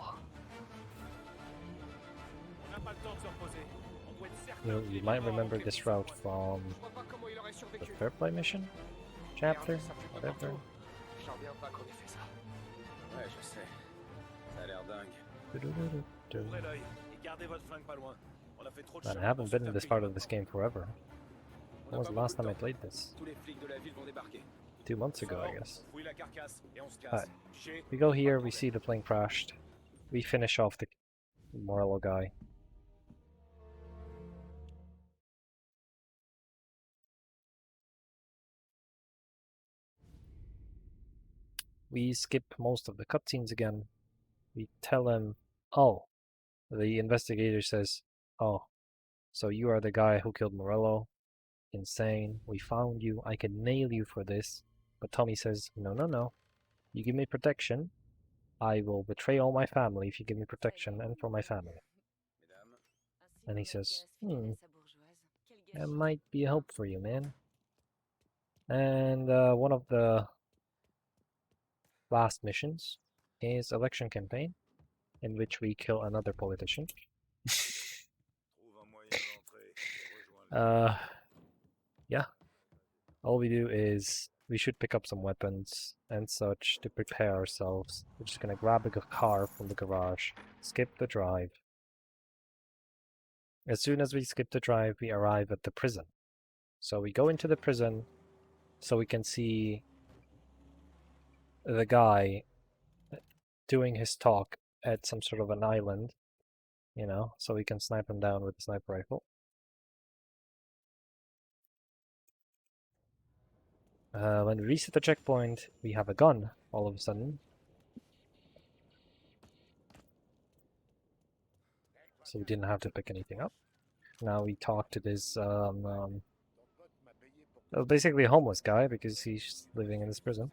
You might remember this route from the Fair Play mission? Chapter? Whatever. Man, I haven't been in this part of this game forever. When was the last time I played this? 2 months ago, I guess. Alright. We go here, we see the plane crashed. We finish off the Morello guy. we skip most of the cutscenes again. We tell him, oh, the investigator says, oh, so you are the guy who killed Morello. Insane. We found you. I can nail you for this. But Tommy says, no, no, no. You give me protection. I will betray all my family if you give me protection and for my family. And he says, that might be a help for you, man. And one of the last missions is election campaign, in which we kill another politician. Yeah. All we do is we should pick up some weapons and such to prepare ourselves. We're just gonna grab a car from the garage, skip the drive. As soon as we skip the drive, we arrive at the prison. So we go into the prison so we can see the guy doing his talk at some sort of an island, you know, so we can snipe him down with a sniper rifle. When we reset the checkpoint, we have a gun all of a sudden. So we didn't have to pick anything up. Now we talk to this basically a homeless guy because he's living in this prison.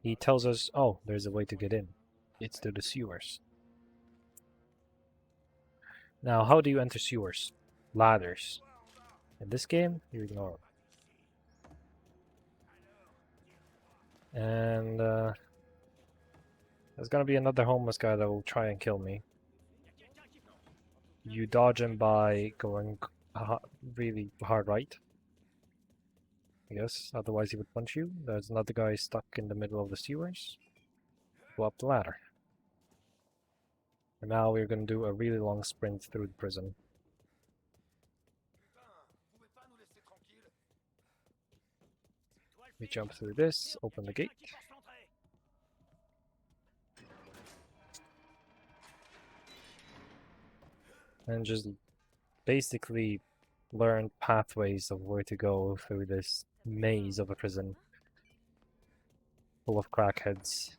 He tells us, oh, there's a way to get in. It's through the sewers. Now, how do you enter sewers? Ladders. In this game, you ignore them. And there's gonna be another homeless guy that will try and kill me. You dodge him by going really hard right. I guess, otherwise he would punch you. There's another guy stuck in the middle of the sewers. Go up the ladder. And now we're gonna do a really long sprint through the prison. We jump through this, open the gate. And just basically learn pathways of where to go through this maze of a prison full of crackheads.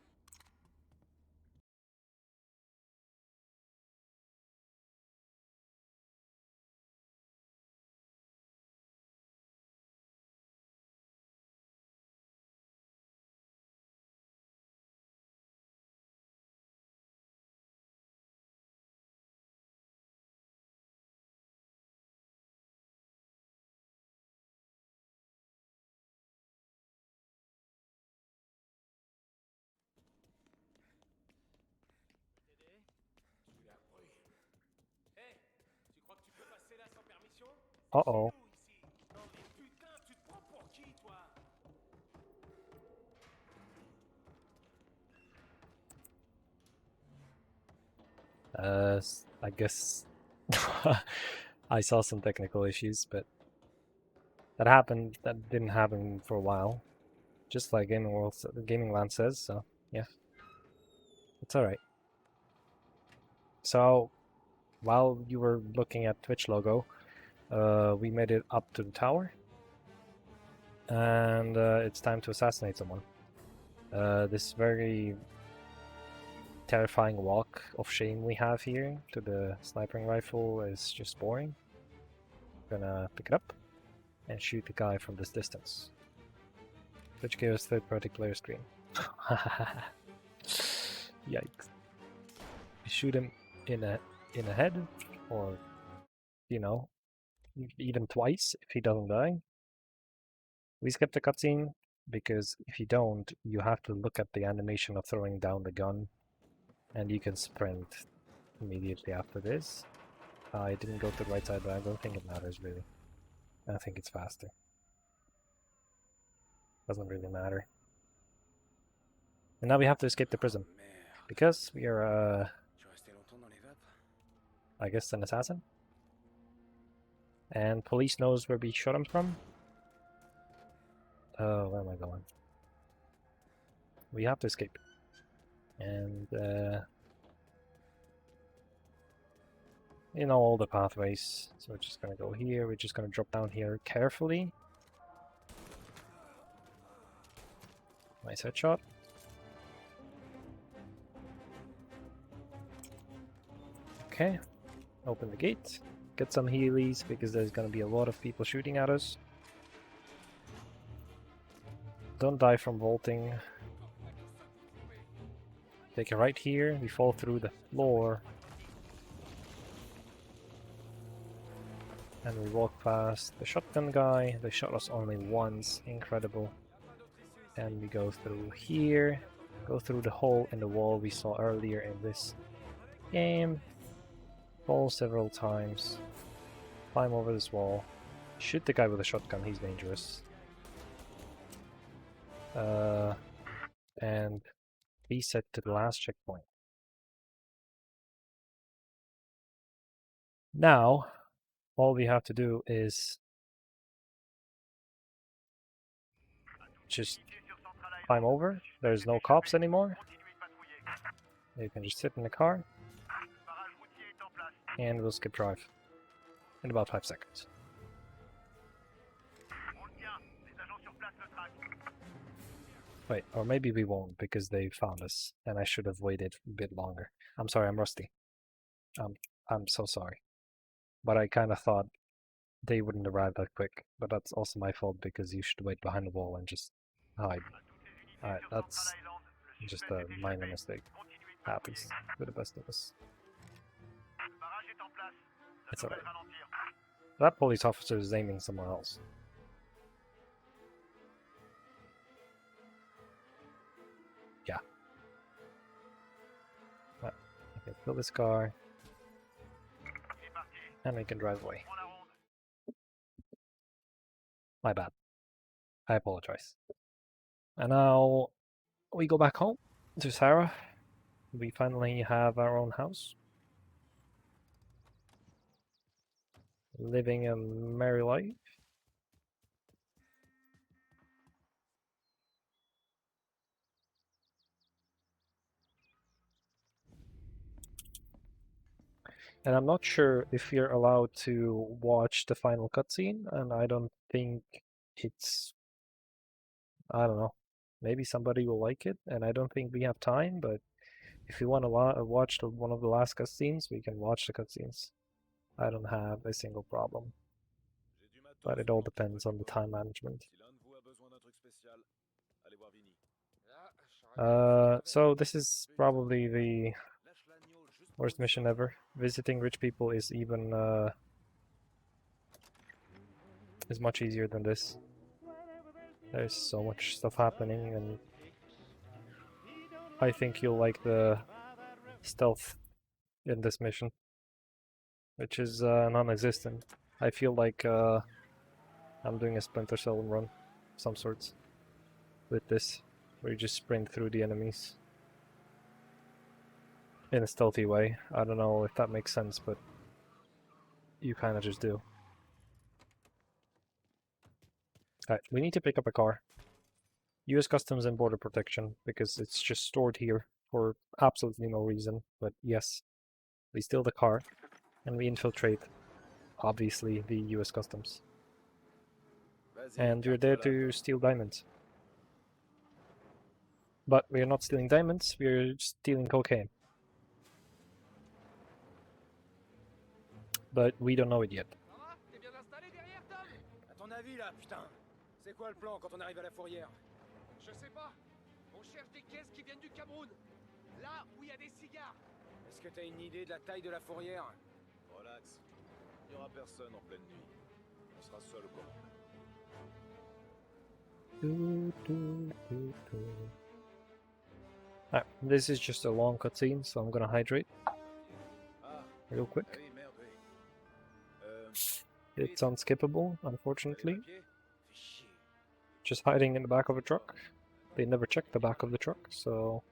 Uh-oh. I guess I saw some technical issues, but that happened. That didn't happen for a while, just like Gaming Land says. So yeah, it's all right. So while you were looking at Twitch logo, we made it up to the tower, and it's time to assassinate someone. This very terrifying walk of shame we have here to the sniping rifle is just boring. Gonna pick it up and shoot the guy from this distance, which gave us third-party player screen. Yikes! Shoot him in a head, or you know, eat him twice if he doesn't die. We skipped the cutscene because if you don't, you have to look at the animation of throwing down the gun. And you can sprint immediately after this. I didn't go to the right side, but I don't think it matters really. I think it's faster. Doesn't really matter. And now we have to escape the prison. Because we are, I guess, an assassin. And police knows where we shot him from. Oh, where am I going? We have to escape. And, you know all the pathways. So we're just gonna go here, we're just gonna drop down here carefully. Nice headshot. Okay, open the gate, get some healies because there's gonna be a lot of people shooting at us. Don't die from vaulting. Take it right here, we fall through the floor. And we walk past the shotgun guy. They shot us only once, incredible. And we go through here, go through the hole in the wall we saw earlier in this game. Fall several times. Climb over this wall. Shoot the guy with a shotgun, he's dangerous. And reset to the last checkpoint. Now, all we have to do is just climb over. There's no cops anymore. You can just sit in the car. And we'll skip drive in about 5 seconds. Wait, or maybe we won't because they found us and I should have waited a bit longer. I'm sorry, I'm rusty. I'm so sorry. But I kind of thought they wouldn't arrive that quick. But that's also my fault because you should wait behind the wall and just hide. Alright, that's just a minor mistake. Happens to the best of us. It's alright. That police officer is aiming somewhere else. Yeah. Right. Okay, fill this car. And we can drive away. My bad. I apologize. And now we go back home to Sarah. We finally have our own house. Living a merry life. And I'm not sure if you're allowed to watch the final cutscene, and I don't think it's... I don't know. Maybe somebody will like it, and I don't think we have time, but if you want to watch one of the last cutscenes, we can watch the cutscenes. I don't have a single problem. But it all depends on the time management. So this is probably the worst mission ever. Visiting rich people is even is much easier than this. There's so much stuff happening, and I think you'll like the stealth in this mission, which is non-existent. I feel like I'm doing a Splinter Cell run of some sorts with this, where you just sprint through the enemies in a stealthy way. I don't know if that makes sense, but you kind of just do. Alright, we need to pick up a car. US Customs and Border Protection, because it's just stored here for absolutely no reason, but yes. We steal the car, and we infiltrate, obviously, the US Customs. And you're there to steal diamonds. But we're not stealing diamonds, we're stealing cocaine. But we don't know it yet. À ton avis là, putain, c'est quoi le plan quand on arrive à la fourrière? Je sais pas. On cherche des caisses qui viennent du Cameroun. Là où il y a des cigares. Est-ce que t'as une idée de la taille de la fourrière? Relax. Il n'y aura personne en pleine nuit. On sera seul au commandement. Alright, this is just a long cutscene, so I'm gonna hydrate real quick. Ah oui, merde, oui. It's unskippable, unfortunately. Just hiding in the back of a truck. They never checked the back of the truck, so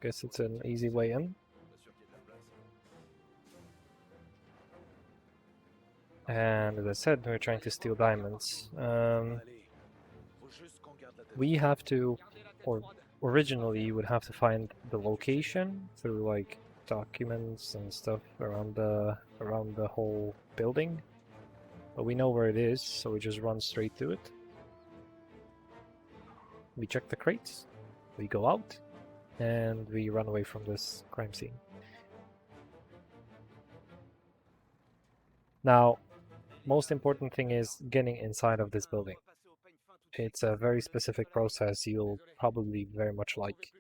guess it's an easy way in. And as I said, we're trying to steal diamonds. We have to, or originally you would have to find the location through like documents and stuff around the whole building. But we know where it is, so we just run straight to it. We check the crates, we go out, and we run away from this crime scene. Now, most important thing is getting inside of this building. It's a very specific process you'll probably very much like,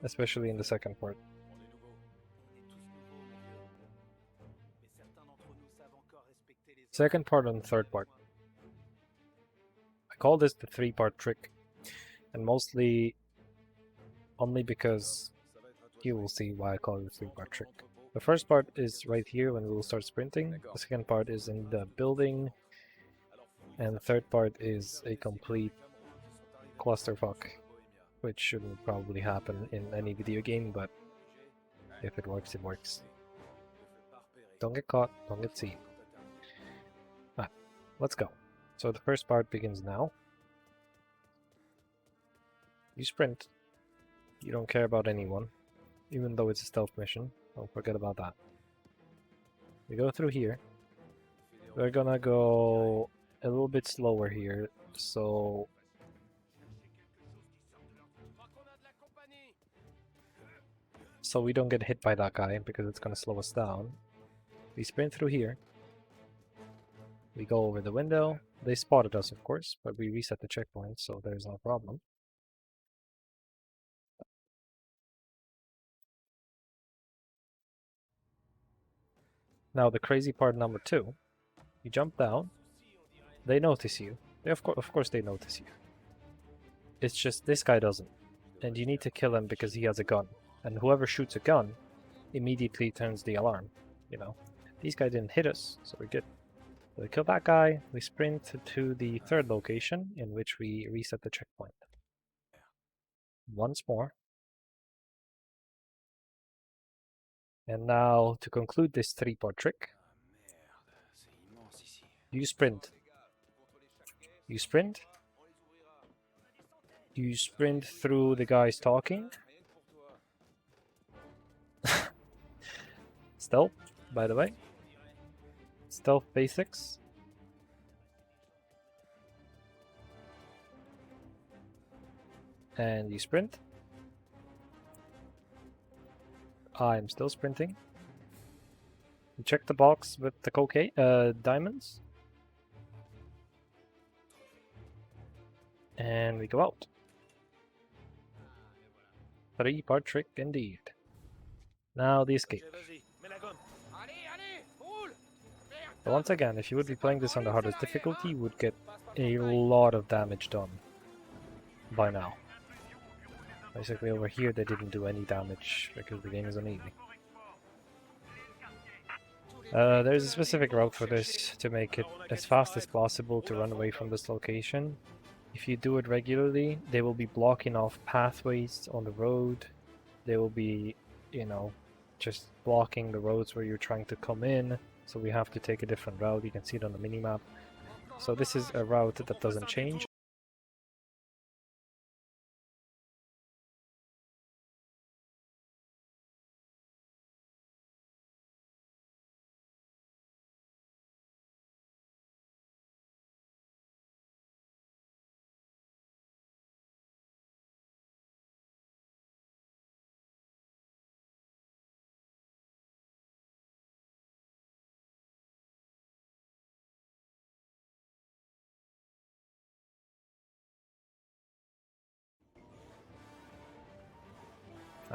especially in the second part. Second part and third part. I call this the three-part trick, and mostly only because you will see why I call it the three-part trick. The first part is right here when we will start sprinting, the second part is in the building, and the third part is a complete clusterfuck, which shouldn't probably happen in any video game, but if it works, it works. Don't get caught, don't get seen. Ah, let's go. So the first part begins now. You sprint. You don't care about anyone, even though it's a stealth mission. Don't forget about that. We go through here. We're gonna go a little bit slower here, so we don't get hit by that guy, because it's gonna slow us down. We sprint through here. We go over the window. They spotted us, of course, but we reset the checkpoint, so there's no problem. Now the crazy part number 2. You jump down. They notice you. Of course they notice you. It's just this guy doesn't. And you need to kill him because he has a gun. And whoever shoots a gun immediately turns the alarm, you know. These guys didn't hit us, so we're good. So we kill that guy, we sprint to the third location in which we reset the checkpoint. Once more. And now, to conclude this three-part trick, you sprint. You sprint. You sprint through the guys talking. Stealth, by the way. Stealth basics. And you sprint. I'm still sprinting. You check the box with the cocaine, diamonds. And we go out. Three-part trick indeed. Now the escape. So once again, if you would be playing this on the hardest difficulty, you would get a lot of damage done by now. Basically over here they didn't do any damage because the game is on easy. There's a specific route for this to make it as fast as possible to run away from this location. If you do it regularly, they will be blocking off pathways on the road. They will be, you know, just blocking the roads where you're trying to come in. So we have to take a different route. You can see it on the minimap. So this is a route that doesn't change.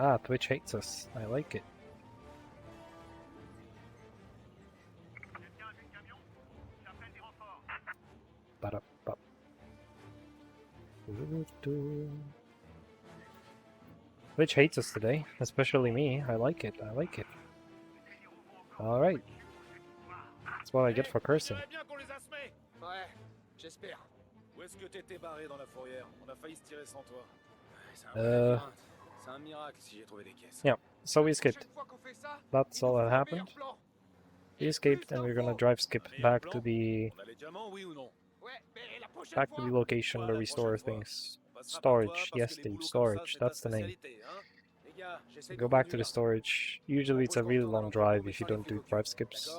Ah, Twitch hates us. I like it. Twitch hates us today, especially me. I like it. I like it. Alright. That's what I get for cursing. Ouais, j'espère. Où est-ce que t'étais barré dans la fourrière? On a failli se tirer sans toi. C'est un miracle si j'ai trouvé des caisses. Yeah, so we escaped. That's all that happened. We escaped and we're gonna drive skip back to the location where we store things. Storage, yes Steve, storage, that's the name. Go back to the storage. Usually it's a really long drive if you don't do drive skips.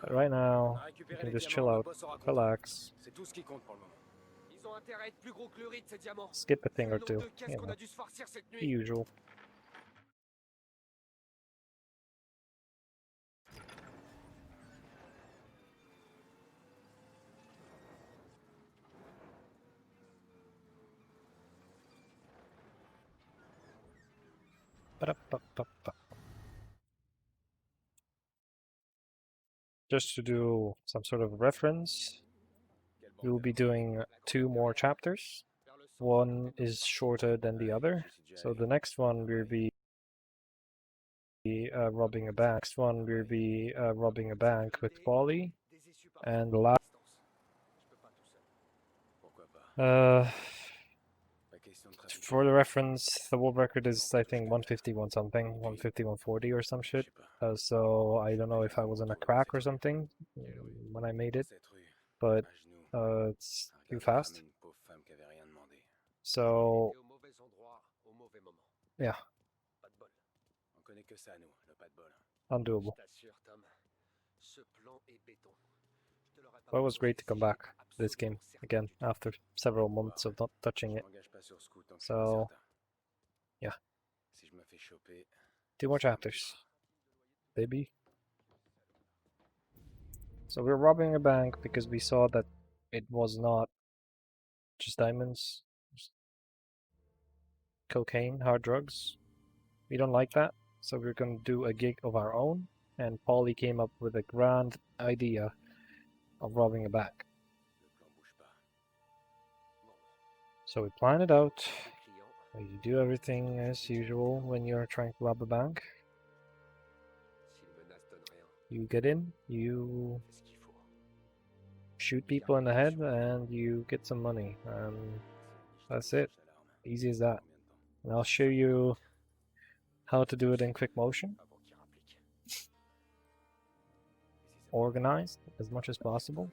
But right now, you can just chill out, relax, skip a thing or two, you know, the usual. Ba-da-ba-ba-ba. Just to do some sort of reference, we will be doing 2 more chapters. One is shorter than the other, so the next one will be robbing a bank. Next one will be robbing a bank with Polly, and the last. For the reference, the world record is I think 151 something, 150, 140 or some shit. So I don't know if I was on a crack or something when I made it, but it's too fast. So yeah, undoable. But it was great to come back to this game again after several months of not touching it. So yeah, 2 more chapters, baby. So we're robbing a bank because we saw that it was not just diamonds, just cocaine, hard drugs. We don't like that, so we're gonna do a gig of our own, and Polly came up with a grand idea of robbing a bank. So we plan it out. You do everything as usual when you're trying to rob a bank. You get in, you shoot people in the head, and you get some money. That's it. Easy as that. And I'll show you how to do it in quick motion. Organized as much as possible.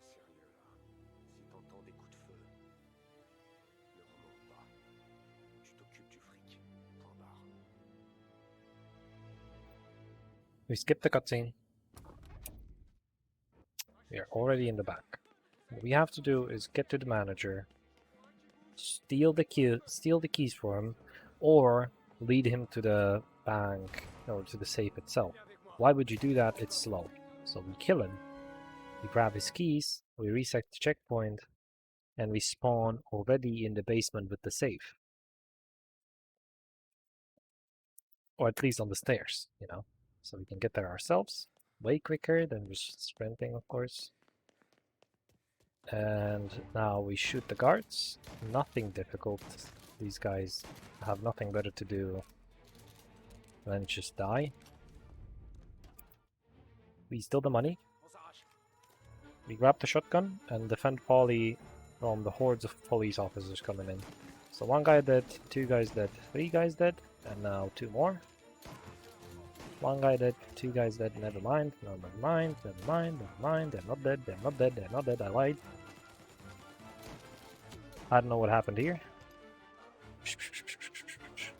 We skip the cutscene. We are already in the back. What we have to do is get to the manager, steal the keys for him, or lead him to the bank or to the safe itself. Why would you do that? It's slow. So we kill him, we grab his keys, we reset the checkpoint, and we spawn already in the basement with the safe. Or at least on the stairs, you know. So we can get there ourselves, way quicker than just sprinting, of course. And now we shoot the guards. Nothing difficult. These guys have nothing better to do than just die. We steal the money. We grab the shotgun and defend Polly from the hordes of police officers coming in. So 1 guy dead, 2 guys dead, 3 guys dead, and now 2 more. 1 guy dead, 2 guys dead, never mind, never mind, never mind, never mind, they're not dead, they're not dead, they're not dead, I lied. I don't know what happened here.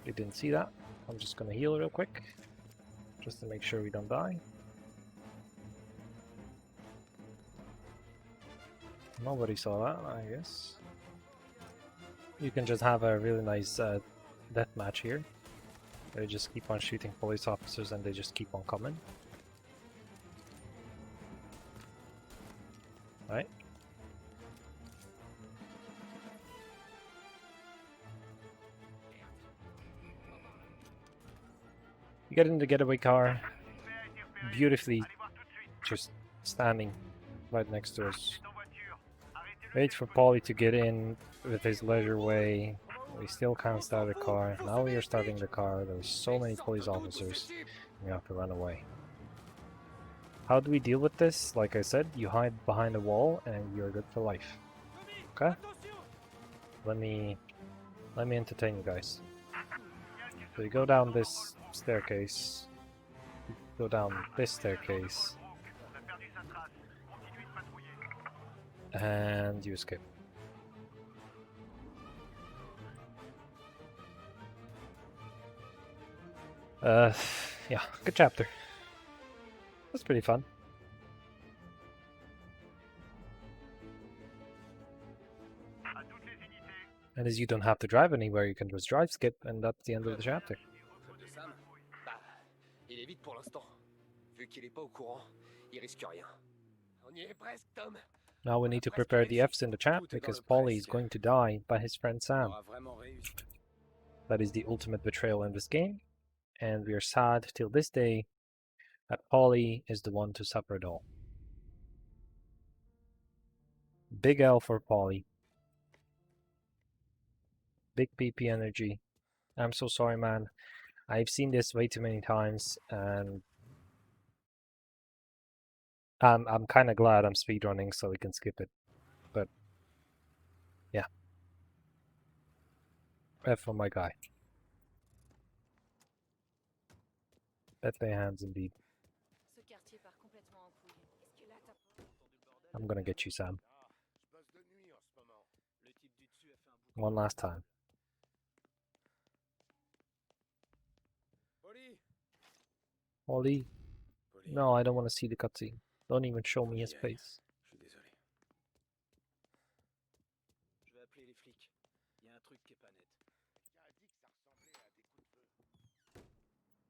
You didn't see that. I'm just gonna heal real quick, just to make sure we don't die. Nobody saw that, I guess. You can just have a really nice death match here. They just keep on shooting police officers and they just keep on coming. Right? You get in the getaway car, beautifully just standing right next to us. Wait for Polly to get in with his leisure way. We still can't start the car. Now we are starting the car. There's so many police officers. We have to run away. How do we deal with this? Like I said, you hide behind a wall and you're good for life. Okay? Let me entertain you guys. So you go down this staircase. You go down this staircase. And you escape. Yeah, good chapter. That's pretty fun. And as you don't have to drive anywhere, you can just drive skip, and that's the end of the chapter. Il est vite pour l'instant. Vu qu'il est pas au courant, il risque rien. On y est presque, Tom. Now we need to prepare the Fs in the chat because Polly is going to die by his friend Sam. That is the ultimate betrayal in this game. And we are sad till this day that Polly is the one to suffer it all. Big L for Polly. Big PP energy. I'm so sorry, man. I've seen this way too many times, and I'm kind of glad I'm speedrunning so we can skip it. But yeah, F for my guy. Let their hands indeed. I'm gonna get you, Sam. One last time. Ollie. No, I don't want to see the cutscene. Don't even show me his face. Je suis désolé. Je vais appeler les flics. Il y a un truc qui est pas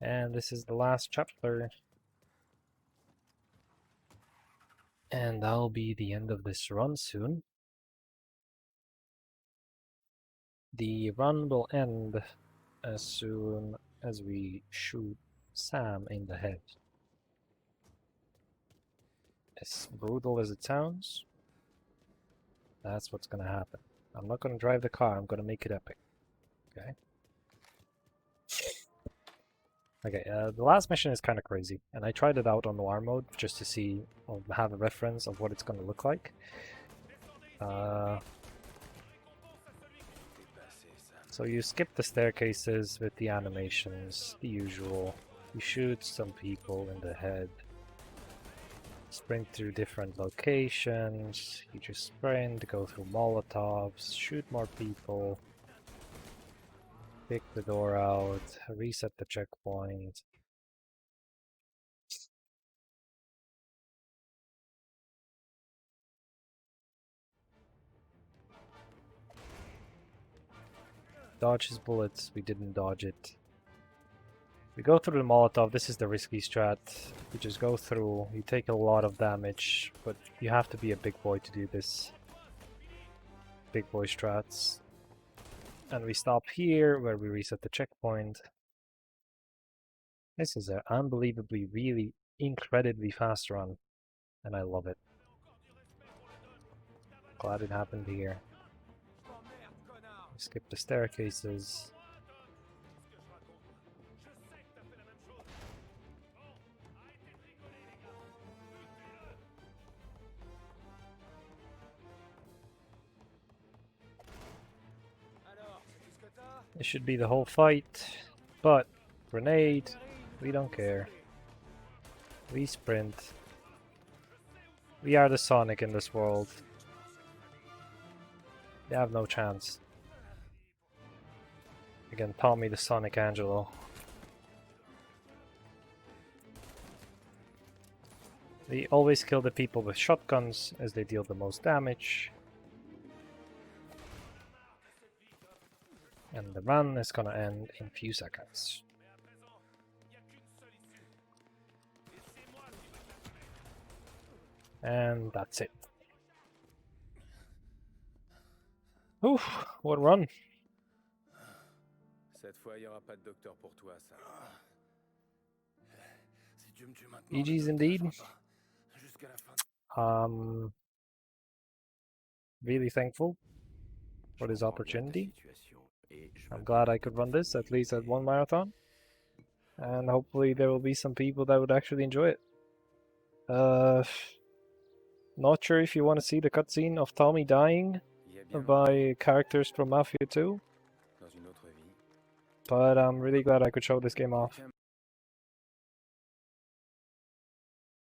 net. And this is the last chapter. And that'll be the end of this run soon. The run will end as soon as we shoot Sam in the head. As brutal as it sounds, that's what's gonna happen. I'm not gonna drive the car, I'm gonna make it epic. Okay? Okay, the last mission is kind of crazy, and I tried it out on Noir mode just to see, or have a reference of what it's gonna look like. So you skip the staircases with the animations, the usual. You shoot some people in the head. Sprint through different locations. You just sprint, go through Molotovs, shoot more people. Pick the door out, reset the checkpoint. Dodge his bullets, we didn't dodge it. We go through the Molotov, this is the risky strat. You just go through, you take a lot of damage, but you have to be a big boy to do this. Big boy strats. And we stop here, where we reset the checkpoint. This is an unbelievably, really, incredibly fast run, and I love it. Glad it happened here. Skip the staircases. This should be the whole fight, but grenade, we don't care. We sprint. We are the Sonic in this world. They have no chance. Again, Tommy the Sonic Angelo. They always kill the people with shotguns as they deal the most damage. And the run is gonna end in a few seconds. And that's it. Oof, what a run. Cette fois, il n'y aura pas de docteur pour toi, ça. Si Dieu me tue maintenant, GG's le indeed. docteur fera pas. Jusqu'à la fin. Really thankful for this opportunity. I'm glad I could run this, at least at one marathon. And hopefully there will be some people that would actually enjoy it. Not sure if you want to see the cutscene of Tommy dying by characters from Mafia 2. But I'm really glad I could show this game off.